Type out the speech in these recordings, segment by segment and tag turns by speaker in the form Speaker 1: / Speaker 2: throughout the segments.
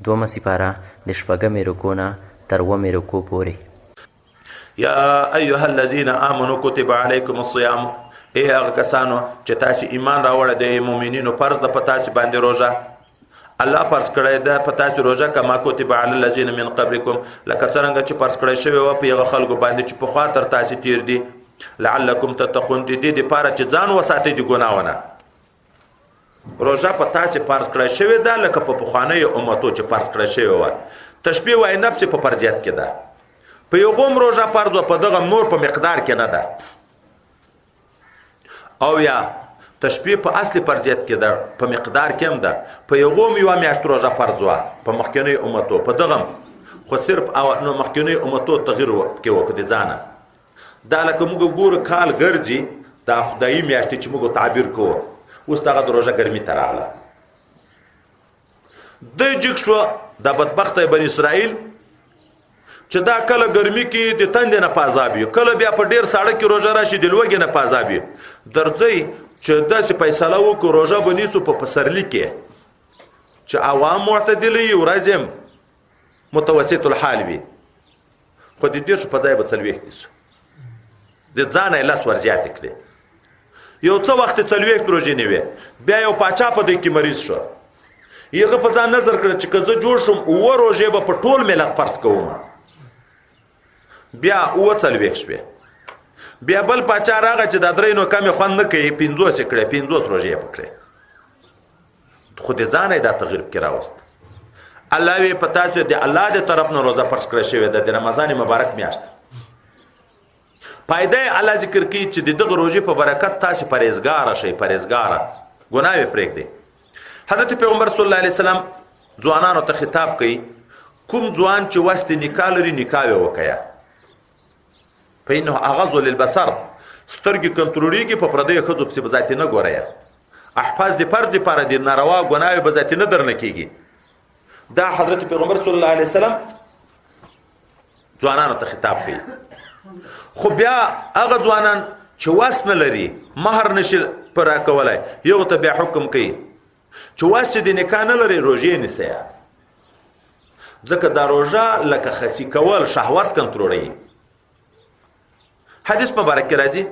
Speaker 1: دومه سپاره د شپږمې رکو نه تر اوومې رکو پورې.
Speaker 2: یا ایها الذین آمنوا کتب علیکم الصیام، ای هغه کسانو چې تاسو ایمان راوړی د مؤمنینو فرض ده په تاسو باندې روژه. الله فرض کړی ده په تاسو روژه کما کتب علی الذین من قبلکم، لکه څرنګه چې فرض کړی شوی وه په هغه خلکو باندې چې پخوا تر تاسو تیر دي. لعلکم تتقون، د دې دپاره چې ځان وساتئ د ګناهونه. روژه په تاسو فرض کړی شوې ده لکه په پخوانیو امتو چې فرض کړی شوې وه. تشبیه وایي نفس په فرضیت کې ده. په یو قوم روژه فرض وه، په دغه نور په مقدار کې نه ده. او یا تشبیه په اصلي فرضیت کې ده، په مقدار کې هم ده. په یو قوم یوه میاشت روژه فرض وه په مخکینیو امتو، په دغه خو صرف مخکینیو امتو تغییر کې وکړه د ځانه. دا لکه موږ ګورو کال ګرځي، دا خدایي میاشتې چې موږ تعبیر کوو، اوس دغه د روژه ګرمي ته راغله. دی جګ شو د بدبخته بني اسرائیل چې دا کله ګرمي کې د تندې نه په عذاب وي، کله بیا په ډېر ساړه کې روژه راشي د لوږې نه په عذاب وي. درځئ چې داسې فیصله وکړو روژه به نیسو په پسرلي کې چې عوام معتدل وي، ورځ هم متوسط الحال وي، خو د دېرشو په ځای به 40 نیسو. د ځانه یې لس ور زیاتې کړې. یو څه وخت 40 روژې نه وې، بیا یو پاچا په دې کې مریض شو. هغه په ځان نظر کړ چې که زه جوړ شم 9 روژې به په ټول ملت فرض کوم. بیا 40 شوې. بیا بل پاچا راغی چې دا درې نو کمې خوند نه کوي، 50 کړې، 50 روژې یې پکړې. خو د ځانه یې دا تغییر پکې راوست. الله وی په تاسو د الله د طرف نه روژه فرض کړې شوې ده، د رمضان مبارک میاشت. پایده الله ذکر کی چې دغه روزي په برکت تاسو پرهیزګار شئ، پرهیزګار ګناه پرېږدئ. حضرت پیغمبر صلی الله علیه وسلم ځوانانو ته خطاب کوي، کوم ځوان چې وست نکاح لري نکاح وکړي، فإنه أغض للبصر، سترګې کنټرولېږي، په پردیو ښځو پسې به ذاتي نه ګورئ. احفاظ د فرض دپاره د ناروا ګناوې به ذاتي نه درنه کېږي. دا حضرت پیغمبر صلی الله علیه وسلم ځوانانو ته خطاب کوي. خو بیا هغه ځوانان چې وس نه لري، مهر نشي پوره کولی، یو ته بیا حکم کوي چې وس چې د نکاح نه لري روژې نیسئ، ځکه دا روژه لکه خسي کول شهوت کنټرولوي. حدیث مبارک کې راځي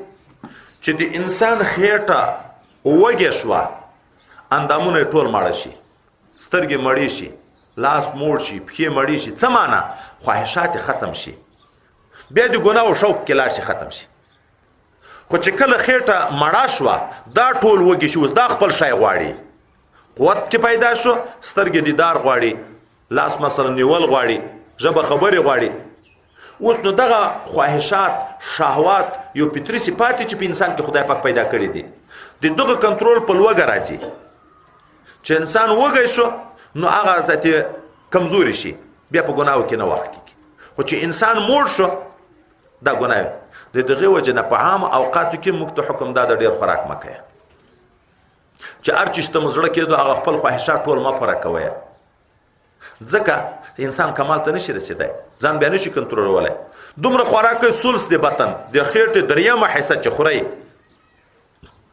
Speaker 2: چې د انسان خېټه وږې شوه، اندامونه یې ټول ماړه شي، سترګې مړې شي، لاس موړ شي، پښې مړې شي، څه معنا؟ خواهشات ختم شي، بیا د ګناه او شوق کې لاړ شي، ختم شي. خو چې کله خېټه مړه شوه، دا ټول وږي شي، اوس دا خپل شی غواړي، قوت کې پیدا شو، سترګې دیدار غواړي، لاس مثلا نیول غواړي، ژبه خبرې غواړي. اوس نو دغه خواهشات، شهوات یو فطري صفات چې په انسان کې خدای پاک پیدا کړی دي، د دغه کنټرول په لوږه راځي. چې انسان وږی شو نو هغه ذاتي کمزوري شي، بیا په ګناهو کې نه وخت کېږي. خو چې انسان موړ شو، دا ګناه د دغه وجه نه په عام اوقاتو کې موږ ته حکم دا د ډېر خوراک مه کوئ، چې هر چیز ته مو زړه کېدو هغه خپل خواهشات ټول مه پوره کوئ، ځکه انسان کمال ته نشي رسېدی، ځان بیا نشي کنټرولولی. دومره خوراک کوي، ثلث د بطن د خېټې درېیمه حصه چې خورئ،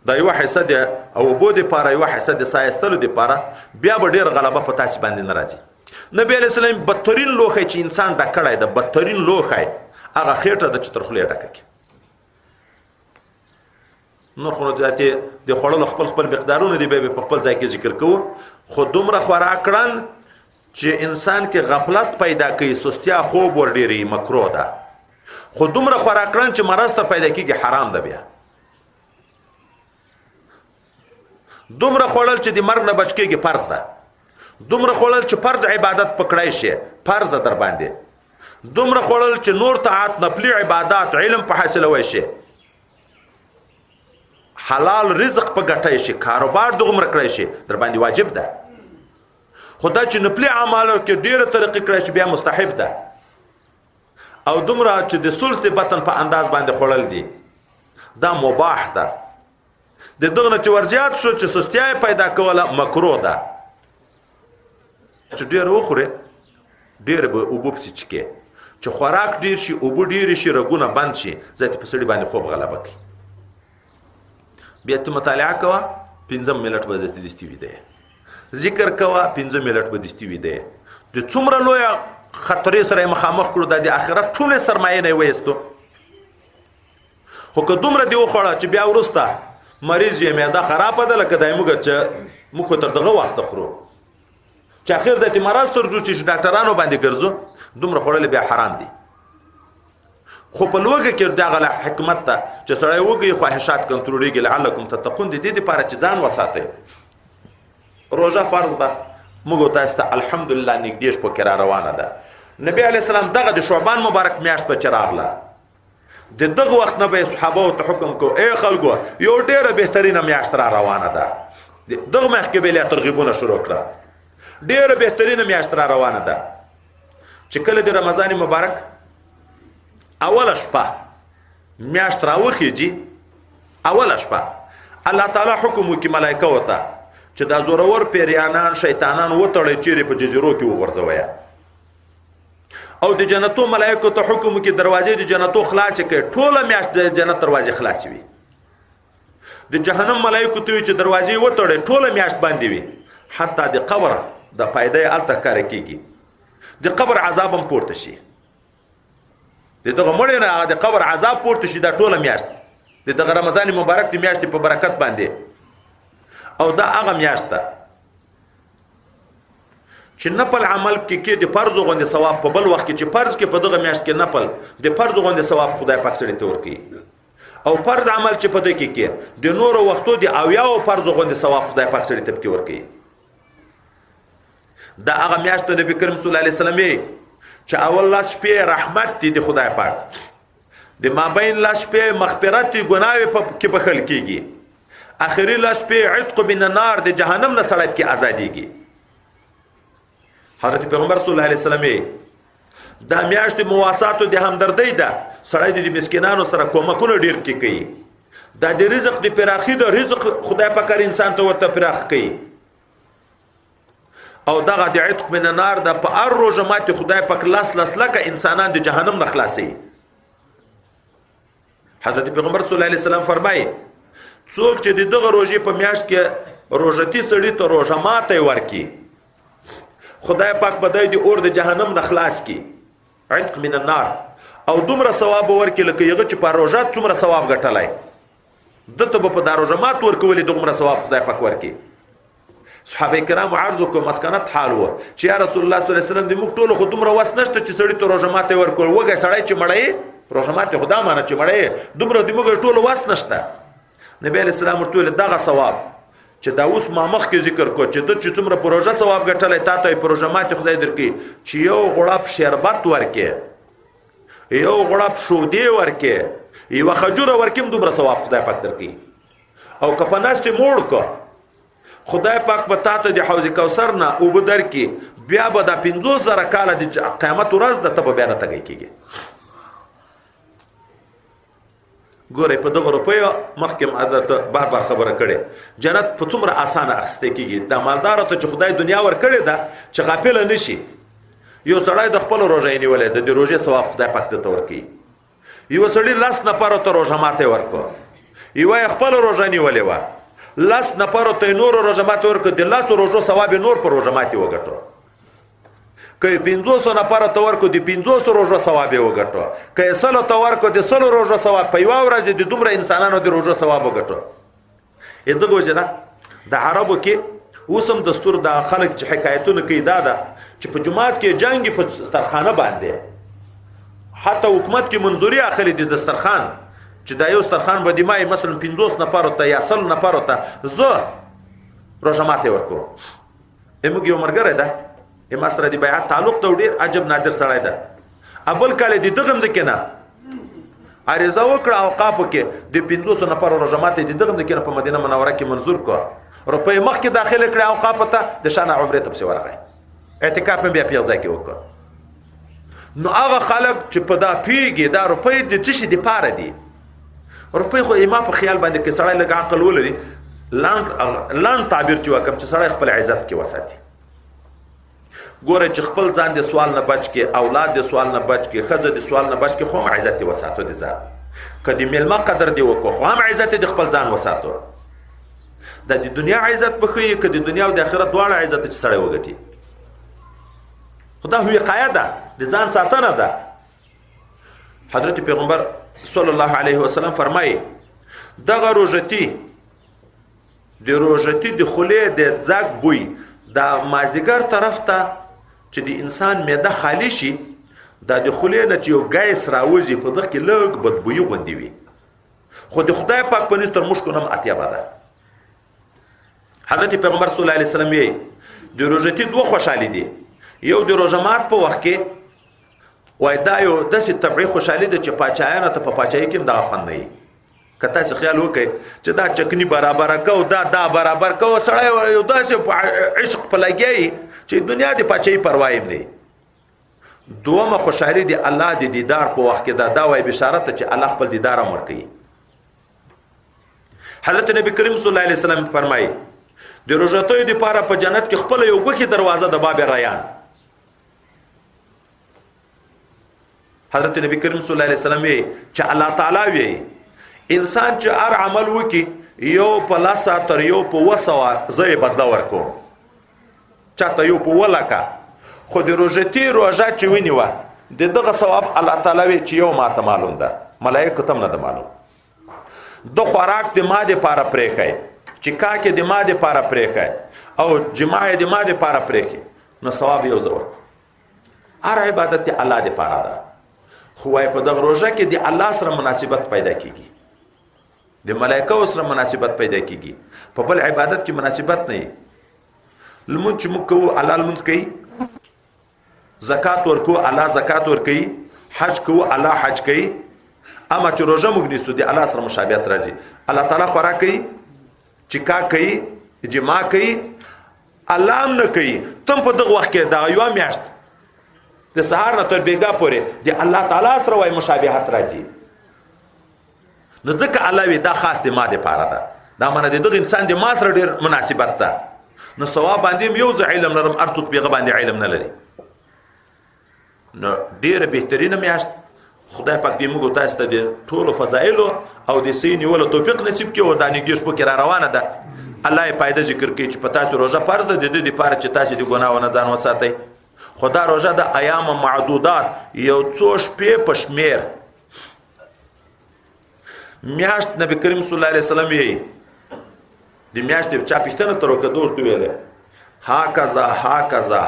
Speaker 2: دا یوه حصه د اوبو دپاره، یوه حصه د ساه ایستلو دپاره، بیا به ډېر غلبه په تاسې باندې نه راځي. نبی علیه السلام بدترین لوښی چې انسان ډک کړی ده، بدترین لوښی هغه خېټه ده چې تر خولې ډکه کړي. نور خو د خوړلو خپل خپل مقدارونه دي، بیا په خپل ځای کې ذکر کوو. خو دومره خوراک کړن چې انسان کې غفلت پیدا کوي، سستیا، خوب ور ډېرې مکروه ده. خو دومره خوراک کړن چې مرض ته پیدا کېږي، حرام ده. بیا دومره خوړل چې د مرګ نه بچ کېږي، فرض ده. دومره خوړل چې فرض عبادت پکړای شي، فرض ده در باندې. دومره خوړل چې نور طاعت، نفلي عبادات، علم په حاصلوي شي، حلال رزق په ګټای شي، کاروبار دومره کړای شي، در باندې واجب ده. خدا چې نفلي اعمالو کې ډېره ترقي کړای شي، بیا مستحب ده. او دومره چې د ثلث د بطن په انداز باندې خوړل دي، دا مباح ده. د دغه نه چې ورزیات شو چې سستیا پیدا کوله، مکروه ده. چې ډېر وخورې، ډېر به اوبه پسې چکې، چې خوراک ډېر شي، اوبه ډېرې شي، رګونه بند شي، ذاتي په سړي باندې خوب غلبه کوي. بیا ته مطالعه کوه، 15 منټ به ذاتي دستي ویده، ذکر کوه 15 منټ به دستي ویده، د څومره لویه خطرې سره یې مخامخ کړو دا د آخرت ټولې سرمایې نه یې ویستو خو که دومره دې وخوړه چې بیا وروسته مریض یې معده خرابه ده لکه دی موږ چې موږ خو تر دغه وخته خورو چې اخر ذاتي مرض ترجو چې ډاکټرانو باندې ګرځو دومره خوړل بیا حرام دي خو په لوګه کې دغه حکمت ته چې سړی وګي خواهشات کنټرولېږي لعلکم تتقون دي دې لپاره چې ځان وساتئ روزه فرض ده موږ تاسو ته الحمدلله نږدې شپه کې را روانه ده نبی علیه السلام دغه د شعبان مبارک میاشت په چراغله د دغه وخت نه به صحابه ته حکم کو اے خلکو یو ډیره بهترینه میاشت را روانه ده دغه مخ کې به ترغیبونه شروع کړه ډیره بهترینه میاشت را روانه ده چې کله د رمضان مبارک اوله شپه میاشت راوخیږي اوله شپه الله تعالی حکم وکي ملائکه وته چې دا زورور پیریانان شیطانان وتړي چیرې په جزیرو کې وغورځوي او د جنتو ملائکه ته حکم وکي دروازې د جنتو خلاص کړي ټوله میاشت د جنت دروازې خلاص وي د جهنم ملائکه ته چې دروازې وتړي ټوله میاشت باندې وي حتی د قبر د پایدې الته کار کیږي د قبر عذاب هم پورته شي دغه مړی نه د قبر عذاب پورته شي دا ټوله میاشت دغه رمضان مبارک د میاشتې په برکت باندې او دا هغه میاشت ده چې نفل عمل کې د فرض غوندې ثواب په بل وخت کې چې فرض کې په دغه میاشت کې نفل د فرض غوندې ثواب خدای پاک سره ته ورکړي او فرض عمل چې په دې کې د نورو وختو د اویاو فرض غوندې ثواب خدای پاک سره ته ورکړي دا هغه میاشت د نبی کریم صلی الله علیه وسلم چې اول لاس شپې رحمت دی د خدای پاک د مابین لاس شپې مغفرت دی ګناوې کې بخل کیږي اخري لاس شپې عتق من النار د جهنم نه سړی کې ازاديږي حضرت پیغمبر صلی الله علیه وسلم دا میاشت مواسات د همدردی ده سړی د مسکینانو سره کومکونه ډیر کوي دا د رزق د پراخي د رزق خدای پاک انسان ته ورته پراخ کوي او دغه د عتق من النار د په ار روزه ماته خدای پاک لاس لکه انسانان د جهنم نه خلاصي حضرت پیغمبر صلی الله علیه وسلم فرمایي څوک چې دغه روزي په میاشت کې روزتي سړی ته روزه ماته ورکي خدای پاک بدای دی اور د جهنم نه خلاص کی عتق من النار او دومره ثواب ورکي لکه یغه چې په روزه څومره ثواب ګټلای دته په دروازه مات ورکولې دومره ثواب خدای پاک ورکي صحابه کرام عرض کو مسکنت حال و چې یا رسول الله صلی الله علیه وسلم د موږ ټول خو دومره وس نشته چې سړی ته روزه ماته ورکول وګه سړی چې مړی روزه ماته خدا مانه چې مړی دومره د موږ ټول وس نشته نبی علیہ السلام ورته دغه ثواب چې دا اوس ما مخ کې ذکر کو چې د څومره پروژه ثواب ګټلې تا ته پروژه ماته خدای درکې چې یو غړپ شربت ورکې یو غړپ شودې ورکې یو خجوره ورکې دومره ثواب خدای پاک درکې او کپناست موړ کو خدای پاک په تاسو د حوض کوثر نه او بدر کې بیا به د 500 کال د قیامت ورځ د تب بیان ته کېږي ګوره په دغه روپیو مخکې عادت بار بار خبره کړي جنت په څومره اسانه اخسته کېږي د مالدار ته چې خدای دنیا ور کړی دا چې غافل نشي یو سړی د خپل روزه نیولې د روزه ثواب خدای پاک ته ورکړي یو سړی لاس نه پاره ته روزه ماته ورکو یو خپل روزه نیولې و لاس نه پاره ته نور روزه ماته ورکو د لاس روزه ثواب نور پر روزه ماته وګټو که 500 نفر ته ورکو د 500 روزه ثواب وګټو که 100 ته ورکو د 100 روزه ثواب په یو ورځ د دومره انسانانو د روزه ثواب وګټو دغه وجنه د عربو کې اوسم دستور د خلک چې حکایتونه کوي دا چې په جماعت کې جنگي په دسترخانه باندې حتی حکومت کې منظوري اخلي د دسترخان چې دا یو دسترخان به د مای مثلا 500 نفر ته یا 100 نفر ته زه روزه ماته ورکو موږ یو مرګره ده ما سره د بیعت تعلق ته ډیر عجب نادر سړی ده اول کال د دغه ځکه نه عریضه وکړه اوقاف کې د 500 نفر روزه ماته د دغه ځکه په مدینه منوره کې منظور کو روپې مخ کې داخله کړه اوقاف ته د شان عمره ته څه ورغی اعتکاف بیا پیغزا کې وکړ نو هغه خلک چې په دا پیګي دا روپې د تشي د پاره دي روپې خو ما په خیال باندې کې سړی لږ عقل ولري لاند تعبیر چې وکم چې سړی خپل عزت کې وساتي ګوره چې خپل ځان د سوال نه بچ کې اولاد د سوال نه بچ کې خزه د سوال نه بچ کې خو عزت وساتو دي ځان کدی ملما قدر دی وکړو خو هم عزت د خپل ځان وساتو د دنیا عزت بخوي کدی دنیا او د آخرت دواړه عزت چې سړی وګټي خدا وقایه ده، د ځان ساتنه ده. حضرت پیغمبر صلی الله علیه وسلم فرمایي دغه روژتي د خولې د ځاګ بوی د مازدیګر طرف ته چې د انسان معده خالی شي، دا د خولې نه چې یو ګیس راوځي په دغه کې لږ بدبویي غوندې وي، خو د خدای پاک په نسبت مشکو نم اتیابه ده. حضرت پیغمبر صلی الله علیه وسلم یې د روژتي دوه خوشحالي دي. یو د روژه مات په وخت کې وای دا یو داسې طبیعي خوشحالي ده چې پاچایانو ته په پاچایي کې هم دغه خوند نه وي. که تاسې خیال وکړئ چې دا چکني برابره کو، دا برابر کو، سړی یو داسې عشق په لګیایي چې دنیا د پاچایي پروا یې نه وي. دومه خوشحالي د الله د دیدار په وخت کې دا وای بشارت چې الله خپل دیدار هم ورکوي. حضرت نبی کریم صلی الله علیه وسلم فرمایي د روژتیو دپاره په جنت کې خپله یو ګوښې دروازه د باب ریان. حضرت نبی کریم صلی الله علیه وسلم وی چې الله تعالی وی انسان چې هر عمل وکي یو په لاسه تر یو په وسوه زه یې بدله ورکوم، چاته یو په ولکه، خو د روژتي روژه چې ونیوه د دغه ثواب الله تعالی وی چې یو ماته معلوم ده، ملایکو ته هم نه ده معلوم. د خوراک د ما دپاره پرېښی، چکاک د ما دپاره پرېښی او جماع د ما دپاره پرېښی، نو ثواب یو زه ورکوم. هر عبادت د الله دپاره ده، خو وای په دغه روژه کې د الله سره مناسبت پیدا کیږي، د ملائکه سره مناسبت پیدا کیږي، په بل عبادت کې مناسبت نه وي. لمونځ چې موږ کوو الله لمونځ کوي، زکات ورکو الله زکات ورکوي، حج کوو الله حج کوي. اما چې روژه موږ نیسو د الله سره مشابهت راځي. الله تعالی خوراک کوي، چکا کوي، جما کوي، الله هم نه کوي. تم په دغه وخت کې دا یوه میاشت د سهار نه تر بیګا پورې د الله تعالی سره وای مشابهت راځي. نو ځکه الله وی دا خاص د ما دپاره ده، دا معنی د دغه انسان د ما سره ډېر مناسبت ده. نو ثواب باندې یو ځای علم لرم، هر څوک بېغه باندې علم نه لري. نو ډېره بهترینه میاشت خدای پاک دې موږ تاسو ته د ټولو فضایلو او د صحیح نیولو توفیق نصیب کړي. او دا نږدې شپو کې را روانه ده، الله یې فایده ذکر کوي چې په تاسو روژه فرض ده، د دې دپاره چې تاسو د ګناه نه ځان وساتئ. خو دا روژه د ایام معدودات، یو څو شپې په شمېر میاشت. نبی کریم صلی الله علیه وسلم یې د میاشتې چا پوښتنه تر وکړه ورته ویلې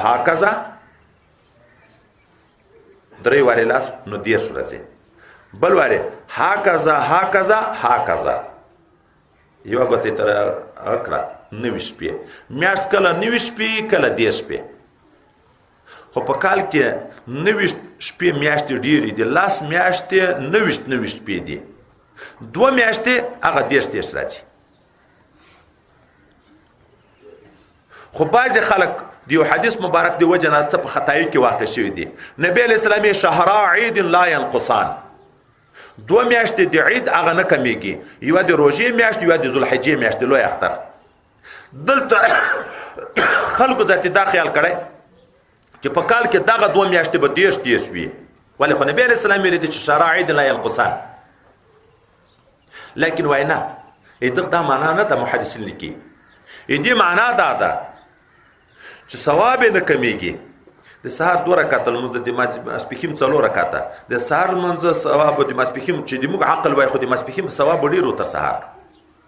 Speaker 2: هاکذا درې وارې لاس نو 10 ورځې، بل وارې هاکذا یوه ګوتې تر کړه 9 شپې. میاشت کله 9 شپې کله 10 شپې، خو په کال کې 9 شپې میاشتې ډېرې دي. لاس میاشتې 9 شپې دي، 2 میاشتې هغه 10 راځي. خو بعضې خلک د یو حدیث مبارک دی وجه نه څه په خطایي کې واقع شوي دي. نبی علیه السلام شهرا عید لا ینقصان، 2 میاشتې د عید هغه نه کمیږي، یوه د روژې میاشت، یوه د ذوالحجې میاشت، لوی اختر. دلته خلکو ذاتي دا خیال کړی چې په کال کې دغه 2 میاشتې به 10 وي، ولې خو نبی علیه السلام ویلي دي چې شهرا عید لا ینقصان. لیکن وای نه، دغه دا معنا نه ده محدثین لیکي. دې معنا دا ده چې ثواب یې نه کمیږي. د سهار 2 رکعته لمونځ، د ماسپښین 4 رکعته، د سهار لمونځ ثواب، د ماسپښین چې د موږ عقل وای خو د ماسپښین ثواب ډېر تر سهار،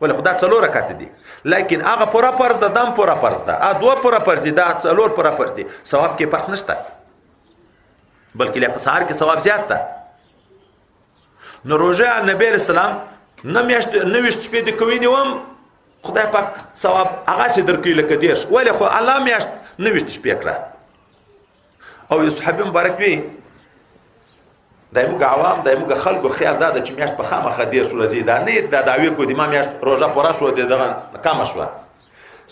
Speaker 2: ولې خو دا 4 رکعته دي. لیکن هغه پوره فرض ده، دم پوره فرض ده، 2 پوره فرض دي، دا 4 پوره فرض دي. ثواب کې فرق نشته، بلکې لا په سهار کې ثواب زیات ده. نو روژه نبی رسول الله 9 شپې د کوي نیوم، خدای پاک ثواب هغه سي درکې لکه 10، ولې خو الله میاشت 9 شپې کړه. او یو صحابي مبارک وی دایمو عوام دایمو خلکو خیال دا چې میاشت په خامخه 10 ورځې دا نه دا داوی کو د ما میاشت روزه پوره شو دغه کم شو.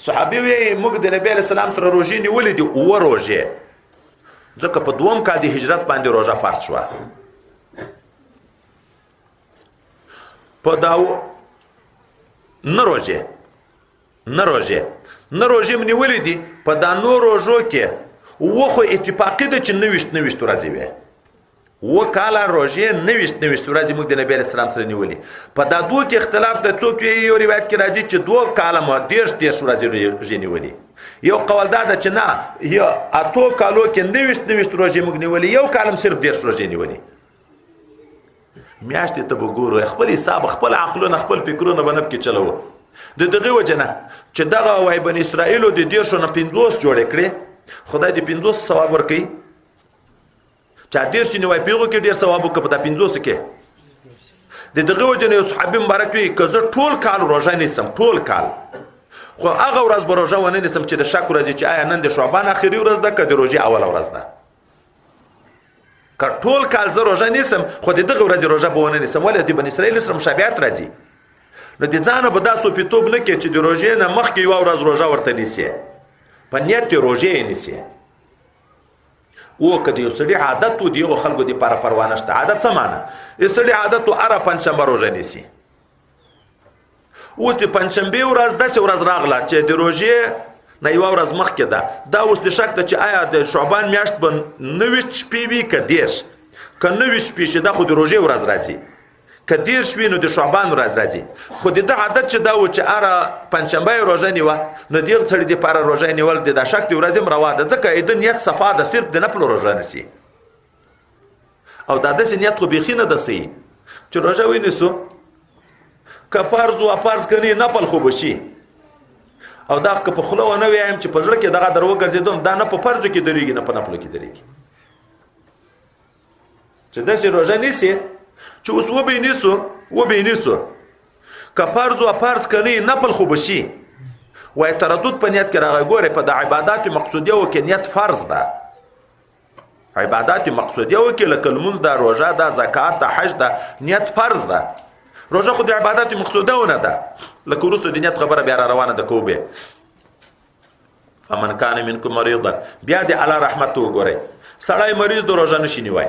Speaker 2: صحابي وی موږ د نبی رسول الله سره روزي نیولې دي او روزه، ځکه په 2م کال د هجرت باندې روزه فرض شو. په داو نه روزه منیولې دي په دا نور روزو کې وخو اتفاقی ده چې 9 ورځې وي، کاله روژې 29 ورځې موږ د نبی علیه السلام سره نیولې. په دا دوه کې اختلاف د څوک یو روایت کې راځي چې 2 کاله مو 30 ورځې روژې نیولې. یو قول دا ده چې نه یا 8 کالو کې 29 روژې موږ نیولې، یو کالم صرف 10 روژې نیولې. میاشتې ته وګورو، خپل حساب، خپل عقلونه، خپل فکرونه باندې کې چلو. د دغه وجنه چې دغه وای بن اسرائیل د 10 نه 50 جوړ کړي، خدای دې 50 ثواب ورکړي. چا 10 نه وای پیغو کې ډیر ثواب وکړي، په 50 کې د دغه وجنه یو صحابي مبارک وي که زه ټول کال روزه نیسم، ټول کال، خو هغه ورځ به روزه ونه نیسم چې د شک ورځ چې آیا نن د شعبان اخري ورځ ده که د روزې اوله ورځ ده. که ټول کال زه روزه نیسم خو د دغه ورځې روزه به ونه نیسم، ولې د بني اسرائیل سره مشابهت راځي. نو د ځانه به دا صوفیتوب نه کوي چې د روژې نه مخکې یوه ورځ روژه ورته نیسي، په نیت د روژې یې نیسي. او که د یو سړي عادت و د یغو خلکو دپاره پروا نشته. عادت څه معنی؟ د سړي عادت و هره پنجشنبه روژه نیسي. اوس د پنجشنبې ورځ داسې ورځ راغله چې د روژې نه یوه ورځ مخکې ده، دا اوس د شک ده چې آیا د شعبان میاشت به 29 شپې وي که 10. که 29 شپې شي دا خو د روژې ورځ راځي، که 10 شوي نو د شعبان ورځ راځي. خو د ده عادت چې دا و چې هره پنجشنبه یې روژه نیوه، نو د یو سړي دپاره روژه نیول د دا شک د ورځې هم روا ده، ځکه د نیت صفا ده، صرف د نفلو روژه نیسي. او دا داسې نیت خو بیخي نه ده صحیح چې روژه ونیسو که فرض و فرض کنی نفل خو بشي، او دا که په خوله ونه ویایم چې په زړه کې دغه در وګرځېدم، دا نه په فرضو کې درېږي نه په نفلو کې درېږي. چې داسې روژه نیسي چې اوس وبې نیسو که فرض و فرض کنی نفل خو بشي. وای تردد په نیت کې راغی. ګوره په د عبادات مقصودیو کې نیت فرض ده. عبادات مقصودیو کې لکه لمونځ ده، روژه ده، زکات ده، حج ده، نیت فرض ده. روژه خو د عبادت مقصودونه ده، لکه وروسته د نیت خبره بیا را روانه ده. کوبه فمن کان منکم مریضا، بیا د الله رحمت وګورئ. سړی مریض د روژه نشي نیوای،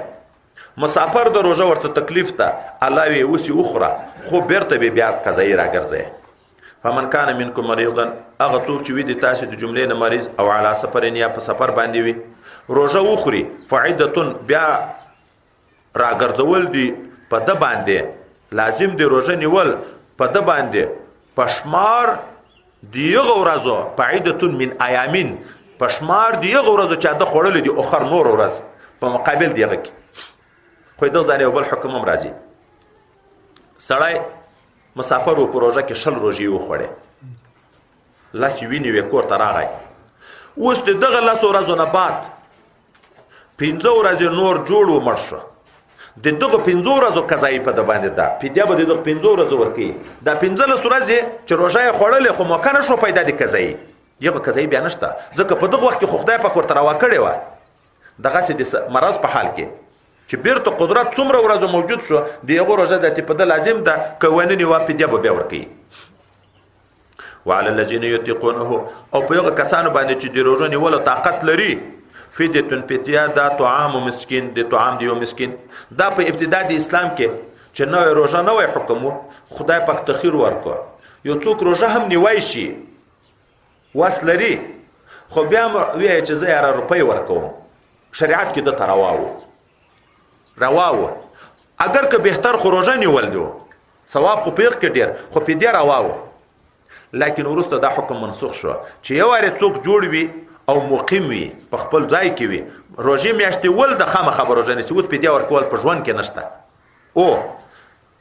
Speaker 2: مسافر د روژه ورته تکلیف ته الله وی اوسې وخوره، خو بیرته به بیا قضایي راګرځئ. فمن کان منکم مریضا، هغه څوک چې وي د تاسې د جملې نه مریض او علی سفر یا په سفر باندې وي، روژه وخوري، فعدتون بیا راګرځول دي په ده باندې، لازم دی روژه نیول په ده باندې پشمار دیغه ورځو، بعیدتون من ایامین، پشمار دیغه ورځو چې ده خوړلې دي اخر نور ورځ په مقابل دیغه کې. خو دغه ځان یو بل حکم هم راځي. سړی مسافر و په روژه کې 60 روژې وخوړې، لس یې وینې وې کور ته راغی. اوس د دغه 10 ورځو نه بعد 15 ورځې نور جوړ و مړ شو، د دغه 15 ورځو قضایي په ده باندې ده، فدیه به د دغه 15 ورځو ورکوي. دا 15 ورځې چې روژه یې خوړلې خو موقع نه شو پیدا د قضایي، یغه قضایي بیا نشته، ځکه په دغه وخت کې خو خدای پاک ورته روا کړې وه. دغسې د مرض په حال کې چې بیرته قدرت څومره ورځو موجود شو، د هغو روژه ذاتي په ده لازم ده، که ونه نیوه فدیه به بیا ورکوي. وعلى الذين يطيقونه، او په هغه کسانو باندې چې د روژه نیولو طاقت لري، فدیه فدیه دا طعام مسکین، د طعام د یو مسکین. دا په ابتدا د اسلام کې چې نوې روژه نوې حکم و، خدای پاک تخیر ورکړ. یو څوک روژه هم نیوای شي، وس لري، خو بیا وایي چې زه 11 روپۍ ورکوم، شریعت کې دته روا و. اگر که بهتر خو روژه نیول دی، ثواب خو پیغ کې ډېر، خو فدیه روا و. لیکن وروسته دا حکم منسوخ شو چې یو وارې څوک جوړ وي او مقیم وي، په خپل ځای کې وي، روژې میاشتې ول د خامخا به روژه نیسي. اوس فدیه ورکول په ژوند کې نشته. او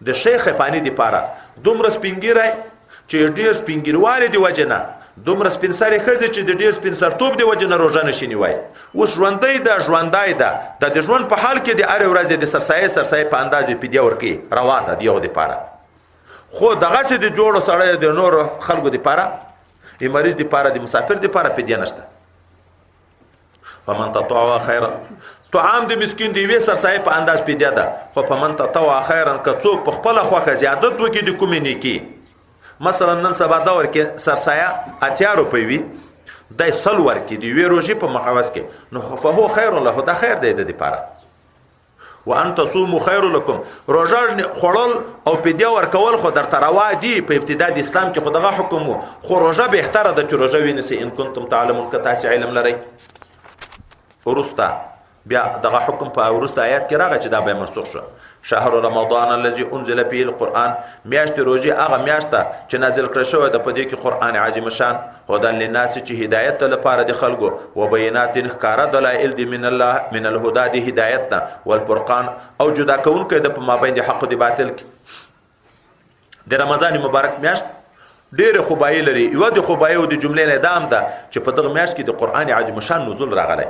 Speaker 2: د شیخ خپاني دپاره دومره سپینګیری چې ډېر سپینګیروالي د وجې نه، دومره سپین سرې ښځې چې د ډېر سپین سرتوب د وجې نه روژه نشي نیوی. اوس ژوندی ده، ژوندی ده، د ژوند په حال کې د هرې ورځې د سرسایې په اندازې فدیه ورکوي، روا ده د یو دپاره. خو دغسې د جوړو سړیو د نورو خلکو دپاره، د مریض دپاره، د مسافر دپاره فدیه نشته. فمن تطوع خیرا، طعام د مسکین د یوې سرسایې په انداز فدیه ده. خو فمن تطوع خیرا، که څوک په خپله خوښه زیادت وکړي د کومې نیکي، مثلا نن سبا دور کې سرسایه 80 روپۍ وي، دی 100 ورکړي د یوې روژې په مقابل کې، نو فهو خیر له، دا خیر دی د دپاره. وان تصوموا خیر لکم، روژه خوړل او فدیه ورکول خو درته روا دي په ابتدا د اسلام کې، خو دغه حکم و. خو روژه بهتره ده چې روژه ونیسئ ان کنتم تعلمون، که تاسې علم لرئ. وروسته بیا دغه حکم په وروسته آیات کې راغی چې دا به منسوخ شو. شهر رمضان الذي انزل فيه القرآن، میاشت روزي هغه میاشت چې نازل کړی شوی د په دې کې قرآن عظیم شان، هدن للناس چې هدایت لپاره د خلکو، و بینات ښکاره دلایل دي من الله من الهدى د هدایت نه، والفرقان او جدا کوونکی د په مابین د حق او د باطل کې. د رمضان مبارک میاشت ډېرې خوبایي لري. یوه د خوباییو د جملې نه دا هم ده چې په دغه میاشت کې د قرآن عظیم شان نزول راغلی.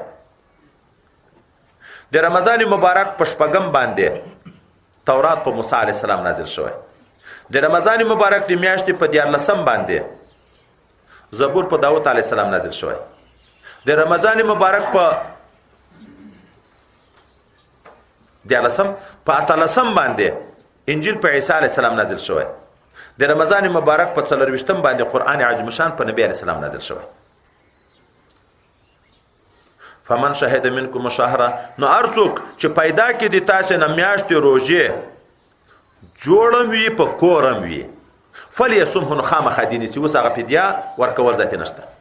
Speaker 2: د رمضان مبارک په شپږم باندې تورات په موسی علیه السلام نازل شوی. د رمضان مبارک د میاشتې په 14 باندې زبور په داود علیه السلام نازل شوی. د رمضان مبارک په 14 په 18 باندې انجیل په عیسی علیه السلام نازل شوی. د رمضان مبارک په 24 باندې قرآن عظیم شان په نبی علیه السلام نازل شوی. فمن شهد منکم الشهر، نو ارڅوک چې پیدا کې د تاسو نه میاشتې روژې جوړم وي په کورم وي، فلیصمه، خامخا دې نیسي. اوس هغه فدیه ورکول ذاتي نشته.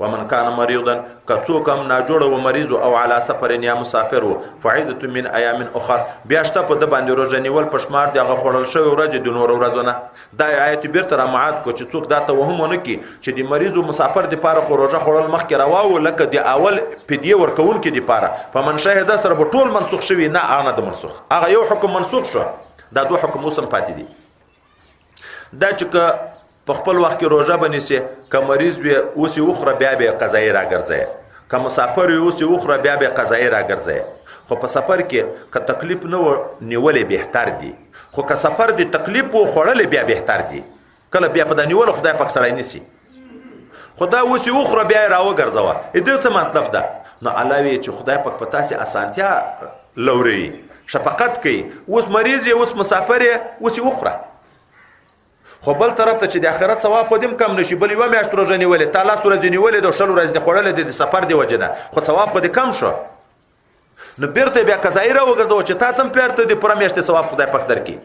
Speaker 2: ومن کان مریضا، که څوک هم ناجوړه و مریض او علی سفر یا مسافر و، فعدة من ایام اخر، بیا شته په د باندې روژه نیول په شمار د هغه خوړل شوی ورځې د نورو ورځو نه. دا آیت بیرته رامعاد کو چې څوک دا توهم ونه کړي چې د مریض او مسافر دپاره خو روژه خوړل مخکې روا و لکه د اول فدیه ورکوونکي دپاره. فمن شهده سره به ټول منسوخ شوي، نه هغه نه د منسوخ، هغه یو حکم منسوخ شو، دا دو حکم اوس هم پاتې دي. دا چې که په خپل وخت کې روژه بنیسي، که مریض وي اوس یې وخوره بیا به یې قضایي راګرځوي، که مسافر وي اوس یې وخوره بیا به یې قضایي راګرځوي. خو په سفر کې که تکلیف نه و نیولې بهتر دي، خو که سفر د تکلیف و خوړلې بیا بهتر دي. کله بیا په دا نیولو خدای پاک سړی نیسي، خو دا اوس یې وخوره بیا یې راوګرځوه. دې څه مطلب ده؟ نو الله وایي چې خدای پاک په تاسې اسانتیا لوروي، شفقت کوي. اوس مریض یې، اوس مسافر یې، اوس یې وخوره. خو بل طرف ته چې د آخرت ثواب په دې هم کم نشي. بل یوه میاشت روژه نیولې، تا 10 ورځې نیولې ده، 20 ورځې دې خوړلې دي د سفر د وجې نه، خو ثواب په دې کم شو. نو بیرته بیا قضایي راوګرځوه چې تا ته هم بیرته د پوره میاشتې ثواب خدای پاک درکړي.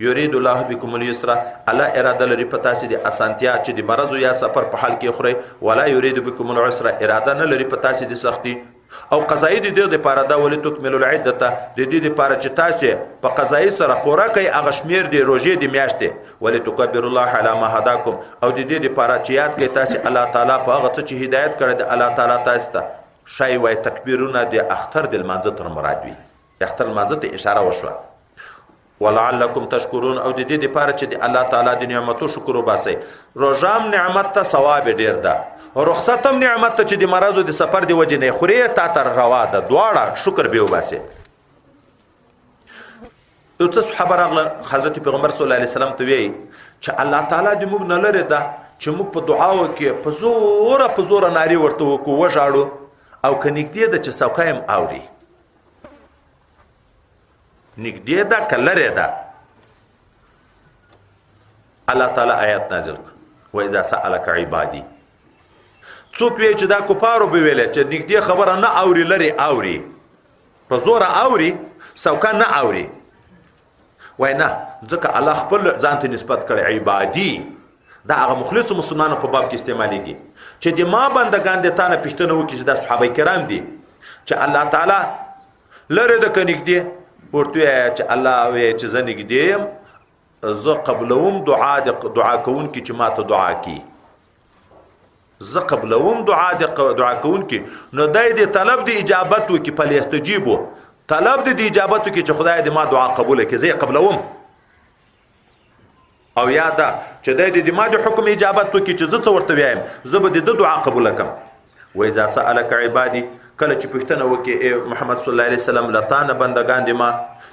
Speaker 2: یرید الله بکم اليسر، الله اراده لري په تاسې د اسانتیا چې د مرض یا سفر په حال کې خورئ. ولا یرید بکم العسر، اراده نه لري په تاسې د سختی. او قضایي د دې دپاره ده ولتکملوا العدة، د دې دپاره چې تاسې په قضایي سره پوره کوئ هغه شمېر د روژې د میاشتې. ولتکبروا الله علی ما هداکم، او د دې دپاره چې یاد کوئ تاسې الله تعالی په هغه څه چې هدایت کړی د الله تعالی تاسې ته. شای وایي تکبیرونه د اختر د لمانځه تر مراد وي، د اختر لمانځه ته اشاره وشوه. ولعلکم تشکرون، او د دې دپاره چې د الله تعالی د نعمتو شکر وباسئ. روژه هم نعمت ته ثواب ډېر ده، رخصت هم نعمت ته چې د مرضو د سفر د وجې نه خورې تا ته روا ده، دواړه شکر به وباسئ. یو څه صحابه راغله حضرت پیغمبر صلی الله علیه وسلم ته وایي چې الله تعالی د موږ نه لرې ده چې موږ په دعاو کې په زوره نارې ورته وکړو، وژاړو، او که نږدې ده چې څوکۍ هم اوري. نږدې ده که لرې ده. الله تعالی آیات نازل کړ، واذا سألک عبادی. څوک وی چې دا کفارو به ویل چې نږدې خبره نه اوري، لري اوري، په زوره اوري، څوکه نه اوري. وای نه، ځکه الله خپل ځان ته نسبت کړي عبادی. دا هغه مخلص مسلمانانو په باب کې استعمالیږي چې د ما بندگان د تا نه پوښتنه وکړي چې دا صحابه کرام دي چې الله تعالی لرې ده که نږدې. ورته وایه چې الله وایي چې زه نږدې یم، زه قبلوم دعا کوونکي چې ما ته دعا کوي، زه قبلوم دعا کوونکي. نو دای دې طلب د اجابت وکړي، فلیستجیبو، طلب د اجابت وکړي چې خدای دې ما دعا قبوله کړي، زه یې قبلوم. او یاده چې دای دې ما د حکم اجابت وکړي چې زه څه ورته وایم، زه به د دعا قبوله کړم. واذا سألک عبادی، کله چې پوښتنه وکړي ای محمد صلی الله علیه وسلم لتانه بندگان دي ما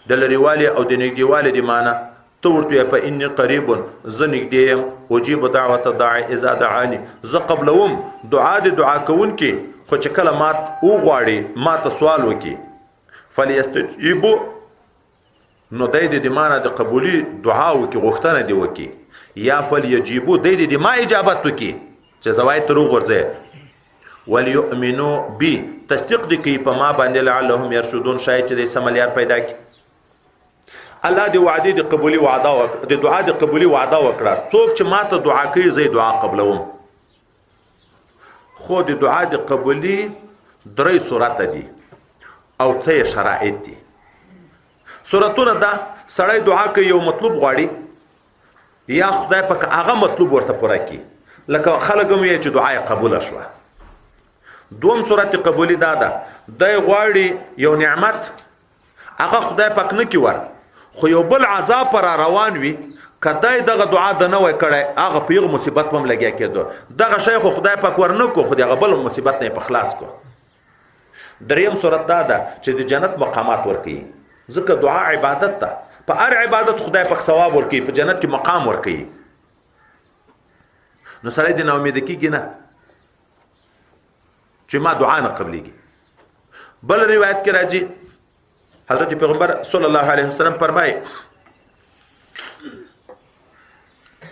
Speaker 2: د لرېوالي او د نږدېوالي دي ما نه، ته ورته وایه فإني قریب، زه نږدې یم، اجیب دعوة الداعی اذا دعانی، زه قبلوم دعا د دعا کوونکي، خو چې کله ما وغواړي ما ته سوال وکړي. فلیستجیبو، نو دی د ما نه د قبولي دعا وکړي، غوښتنه دې وکړي. یا فلیجیبو، دی د ما اجابت وکړي چې زوای ته وغورځئ. ولیؤمنو بی، تصدیق دې کوي په ما باندې، لعلهم یرشدون، شاید چې د سملیار پیدا کړي. الله د وعده د قبولي وعده د دعا د قبولي وعده وکړه. څوک چې ما ته دعا کوي زه دعا قبلوم. خو د دعا د قبولي 3 صورت دي. او څه شرایط دي. سورتونه دا سړی دعا کوي یو مطلوب غواړي یا خدای پاک هغه مطلوب ورته پوره کړي، لکه خلک هم یې چې دعا یې قبوله شوه. دوم صورت قبولی دا ده دی غواړي یو نعمت هغه خدای پاک نه کی ور، خو یو بل عذاب پر روان وي، کدی دغه دعا د نه وای کړی هغه په یو مصیبت پم لګیا کېدو، دغه شی خو خدای پاک ور نه کو، خو دغه بل مصیبت نه په خلاص کو. دریم صورت دا ده چې د جنت مقامات ورکړي، ځکه دعا عبادت ده، په هر عبادت خدای پاک ثواب ورکړي، په جنت کې مقام ورکړي. نو سړی د نا امید کېږي نه چې ما دعا نه قبلېږي. بل روایت کې راځي حضرت پیغمبر صلی الله علیه وسلم فرمایي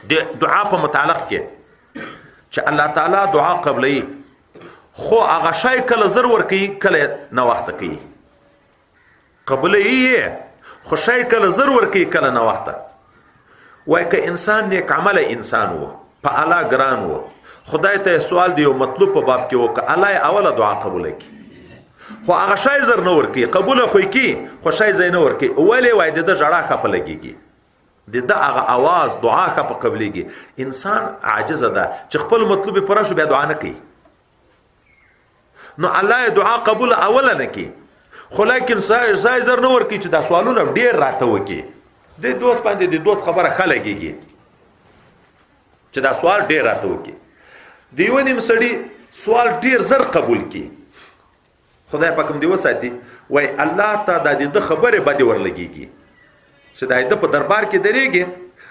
Speaker 2: د دعا په متعلق کې چې الله تعالی دعا قبلوي، خو هغه شی کله زر ورکوي کله نه وخته کوي. قبلوي خو شی کله زر ورکوي کله نه وخته. وای که انسان نیک عمل انسان و، په الله ګران و، خدای ته سوال دی یو مطلوب په باب کې وکړه، الله یې اوله دعا قبوله کړي، خو هغه شی زر نه ورکوي، قبوله خو یې کړي خو شی ځای نه ورکوي. ولې وای د ده ژړا ښه په لګېږي، د ده هغه اواز دعا ښه په قبلېږي. انسان عاجزه ده چې خپل مطلوب یې پوره شو بیا دعا نه کوي، نو الله یې دعا قبوله اوله نه کړي، خو لیکن ځای زر نه ورکوي چې دا سوالونه ډېر راته وکړي. د دوست باندې د دوست خبره ښه لګېږي چې دا سوال ډېر راته وکړي. د یو نیم سړي سوال ډېر زر قبول کړي، خدای پاک هم دې وساتي، وای الله ته دا د ده خبرې بدې ورلګېږي چې دا د په دربار کې درېږي.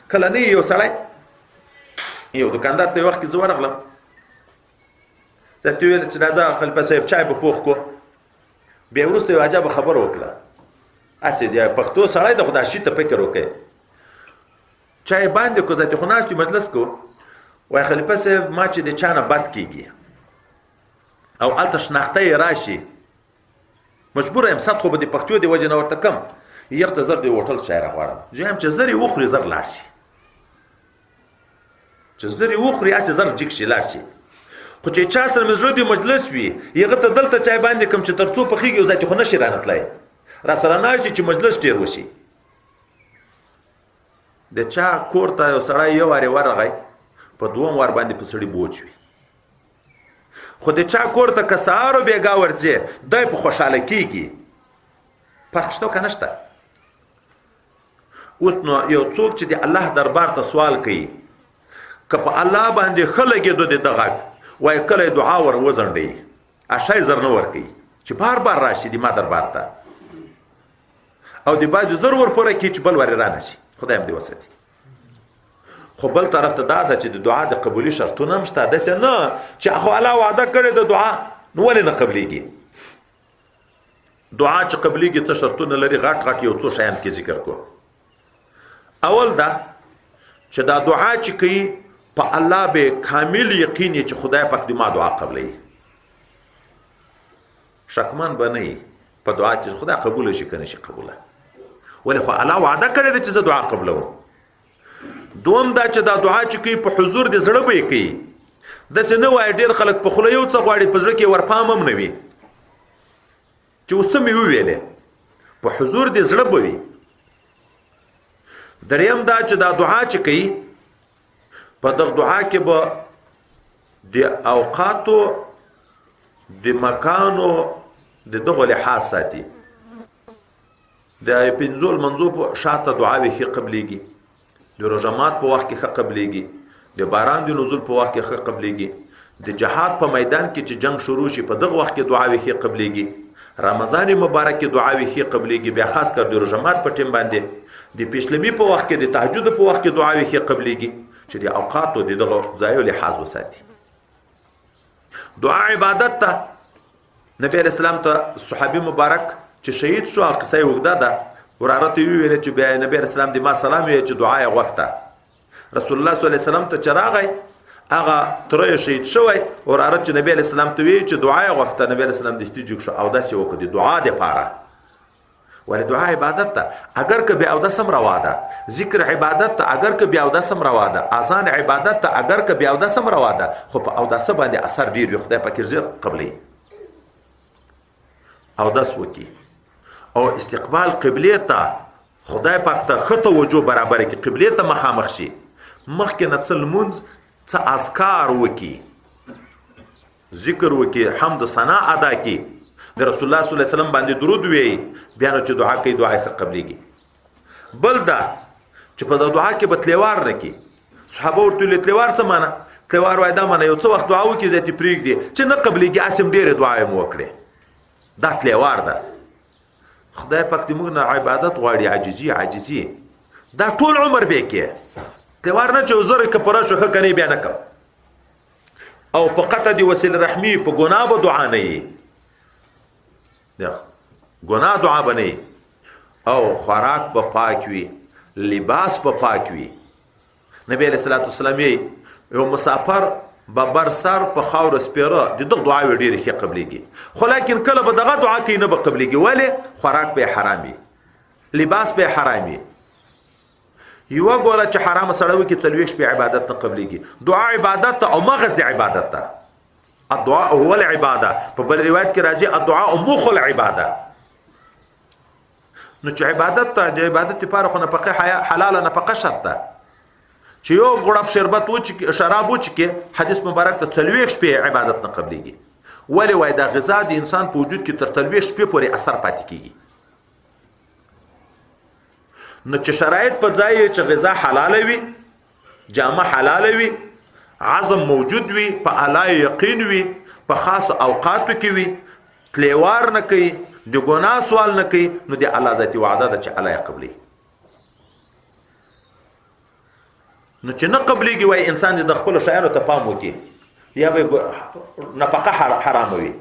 Speaker 2: کله نه یو سړی یو دکاندار ته یو وخت کې زه ورغلم، ته ویل چې راځه خلیفه صاحب چای به پوخ کو. بیا وروسته یو عجبه خبره وکړه، اچې د پښتو سړی د خدا شي ته فکر وکړي، چای باندې کو ذاتي خو ناست مجلس کو، وای خلیفه صاحب ما چې د چا نه بد کېږي او هلته شناخته یې راشي، مجبوره یم صد خو به د پښتو د وجې نه ورته کم یخ ته زر د هوټل چای راغواړم، زه یم چې زر یې وخوري زر لاړ شي، چې زر یې وخوري هسې زر جګ شي لاړ شي. خو چې چا سره مې زړه د مجلس وي هغه ته دلته چای باندې کم چې تر څو پخېږي او ذاتي خو نشي رانتلی، را سره ناست چې مجلس ډېر وشي. د چا کور ته یو سړی یو وارې ورغی، په دوم وار باندې په سړي بوج وي، خو د چا کور ته که سهار و بېګا ورځې دی په خوشحاله کېږي. فرق شته که نشته؟ اوس نو یو څوک چې د الله دربار ته سوال کوي، که په الله باندې ښه لګېدو د ده غږ، وایي کله یې دعا ور وځنډوي، اشی زر نه ورکوي چې بار بار راشي د ما دربار ته، او د بعضې زر ور پوره کړي چې بل ورې رانه شي. خدای هم دې وساتي. خو بل طرف ته دا ده چې د دعا د قبولي شرطونه هم شته، داسې نه چې خو الله وعده کړې د دعا نو ولې نه قبلېږي. دعا چې قبلېږي څه شرطونه لري، غټ غټ یو څو شیان کې ذکر کو. اول دا چې دا دعا چې کوي په الله به کامل یقین چې خدای پاک دې ما دعا قبلوي، شکمن به نه وي په دعا کې خدای قبوله شي که نه شي قبوله، ولې خو الله وعده کړې ده چې زه دعا قبلوم. دوم دا چې دا دعا چې کوي په حضور د زړه به یې کوي، داسې نه وایي ډېر خلک په خوله یو څه غواړي په زړه کې ورپام هم نه وي چې اوس څه مې وویلې، په حضور د زړه به وي. دریم دا چې دا دعا چې کوي په دغه دعا کې به د اوقاتو د مکانو د دغه لحاظ ساتي، د پنځو لمنځو په شاته دعاوې ښې قبلېږي، د روژه مات په وخت کې ښه قبلېږي، د باران د نزول په وخت کې ښه قبلېږي، د جهاد په میدان کې چې جنگ شروع شي په دغه وخت کې دعاوې ښې قبلېږي، رمضان مبارک کې دعاوې ښې قبلېږي، بیا خاص کر د روژه مات په ټیم باندې د پیشلمي په وخت کې د تهجد په وخت کې دعاوې ښې قبلېږي چې د اوقاتو د دغه ځایو لحاظ وساتي. دعا عبادت ته. نبی علیہ السلام ته صحابي مبارک چې شهید شو، قصه یې اوږده ده، وراره ته ویل چې بیا نبی علیہ السلام د ما سلام ویل چې دعا یې غوښته. رسول الله صلی الله علیه وسلم ته چې راغی هغه تره شهید شوی، وراره چې نبی علیہ السلام ته ویل چې دعا یې غوښته، نبی علیہ السلام دستي جګ شو او داسې وکړه د دعا دپاره، ولې دعا عبادت ته. اگر که بیا اودس هم روا ده، ذکر عبادت ته اگر که بیا اودس هم روا ده، اذان عبادت ته اگر که بیا اودس هم روا ده، خو په اودس باندې اثر ډیر وي، خدای پاک ژر قبلوي. اودس وکړي او استقبال قبله ته خدای پاک ته ښه توجه برابر کړي، قبله ته مخامخ شي، مخکې نه څه لمونځ څه اذکار وکړي، ذکر وکړي، حمد و ثنا ادا کړي، د رسول الله صلی الله علیه وسلم باندې درود وی، بیا نو چې دعا کوي دعا یې قبلېږي. بل دا چې په دعا کې به تلوار نه کوي. صحابه ورته تلوار څه معنی؟ تلوار وای دا معنی یو څه وخت دعا وکړي ځکه پرېږدي چې نه قبلېږي، اسیم ډېرې دعا یې مو وکړې، دا تلوار ده. خدای پاک دې موږ نه عبادت غواړي، عاجزي دا ټول عمر به کې تلوار نه چې زر کې پوره شو ښه کني بیا نه کوم. او په قطع دی وسیله رحمی په ګناه به دعا نه یي، ګناه دعا به نه، او خوراک به پاک وي، لباس به پاک وي. نبی علیہ الصلوۃ والسلام یو مسافر به بر سر په خاور سپیره د دغه دعا وی ډیره ښه قبلېږي، خو لیکن کله به دغه دعا کوي نه به قبلېږي. ولی؟ خوراک به حرام وي، لباس به حرام وي. یو ګوره چې حرام سره وکړي 40 شپې عبادت نه قبلېږي. دعا عبادت او مغز د عبادت ته، الدعاء هو العباده. په بل روایت کې راځي الدعاء مخ العباده. نو چې عبادت ته د عبادت لپاره خو نفقه حلاله نفقه شرط ده. چې یو غړپ شربت و شراب و چې حدیث مبارک ته 40 شپې عبادت نه قبلېږي. ولی وای دا غذا د انسان په وجود کې تر 40 شپې پورې اثر پاتې کیږي. نو چې شرایط په ځای چې غذا حلاله وي، جامه حلاله وي، عزم موجود وي، په اعلی یقین وي، په خاص اوقاتو کې وي، تلوار نه کوي، د ګناه سوال نه کوي، نو د الله ذاتی وعده ده چې الله یې قبلي. نو چې نه قبلېږي وای انسان د خپل شیانو ته پام وکړي، یا به نفقه حرام وي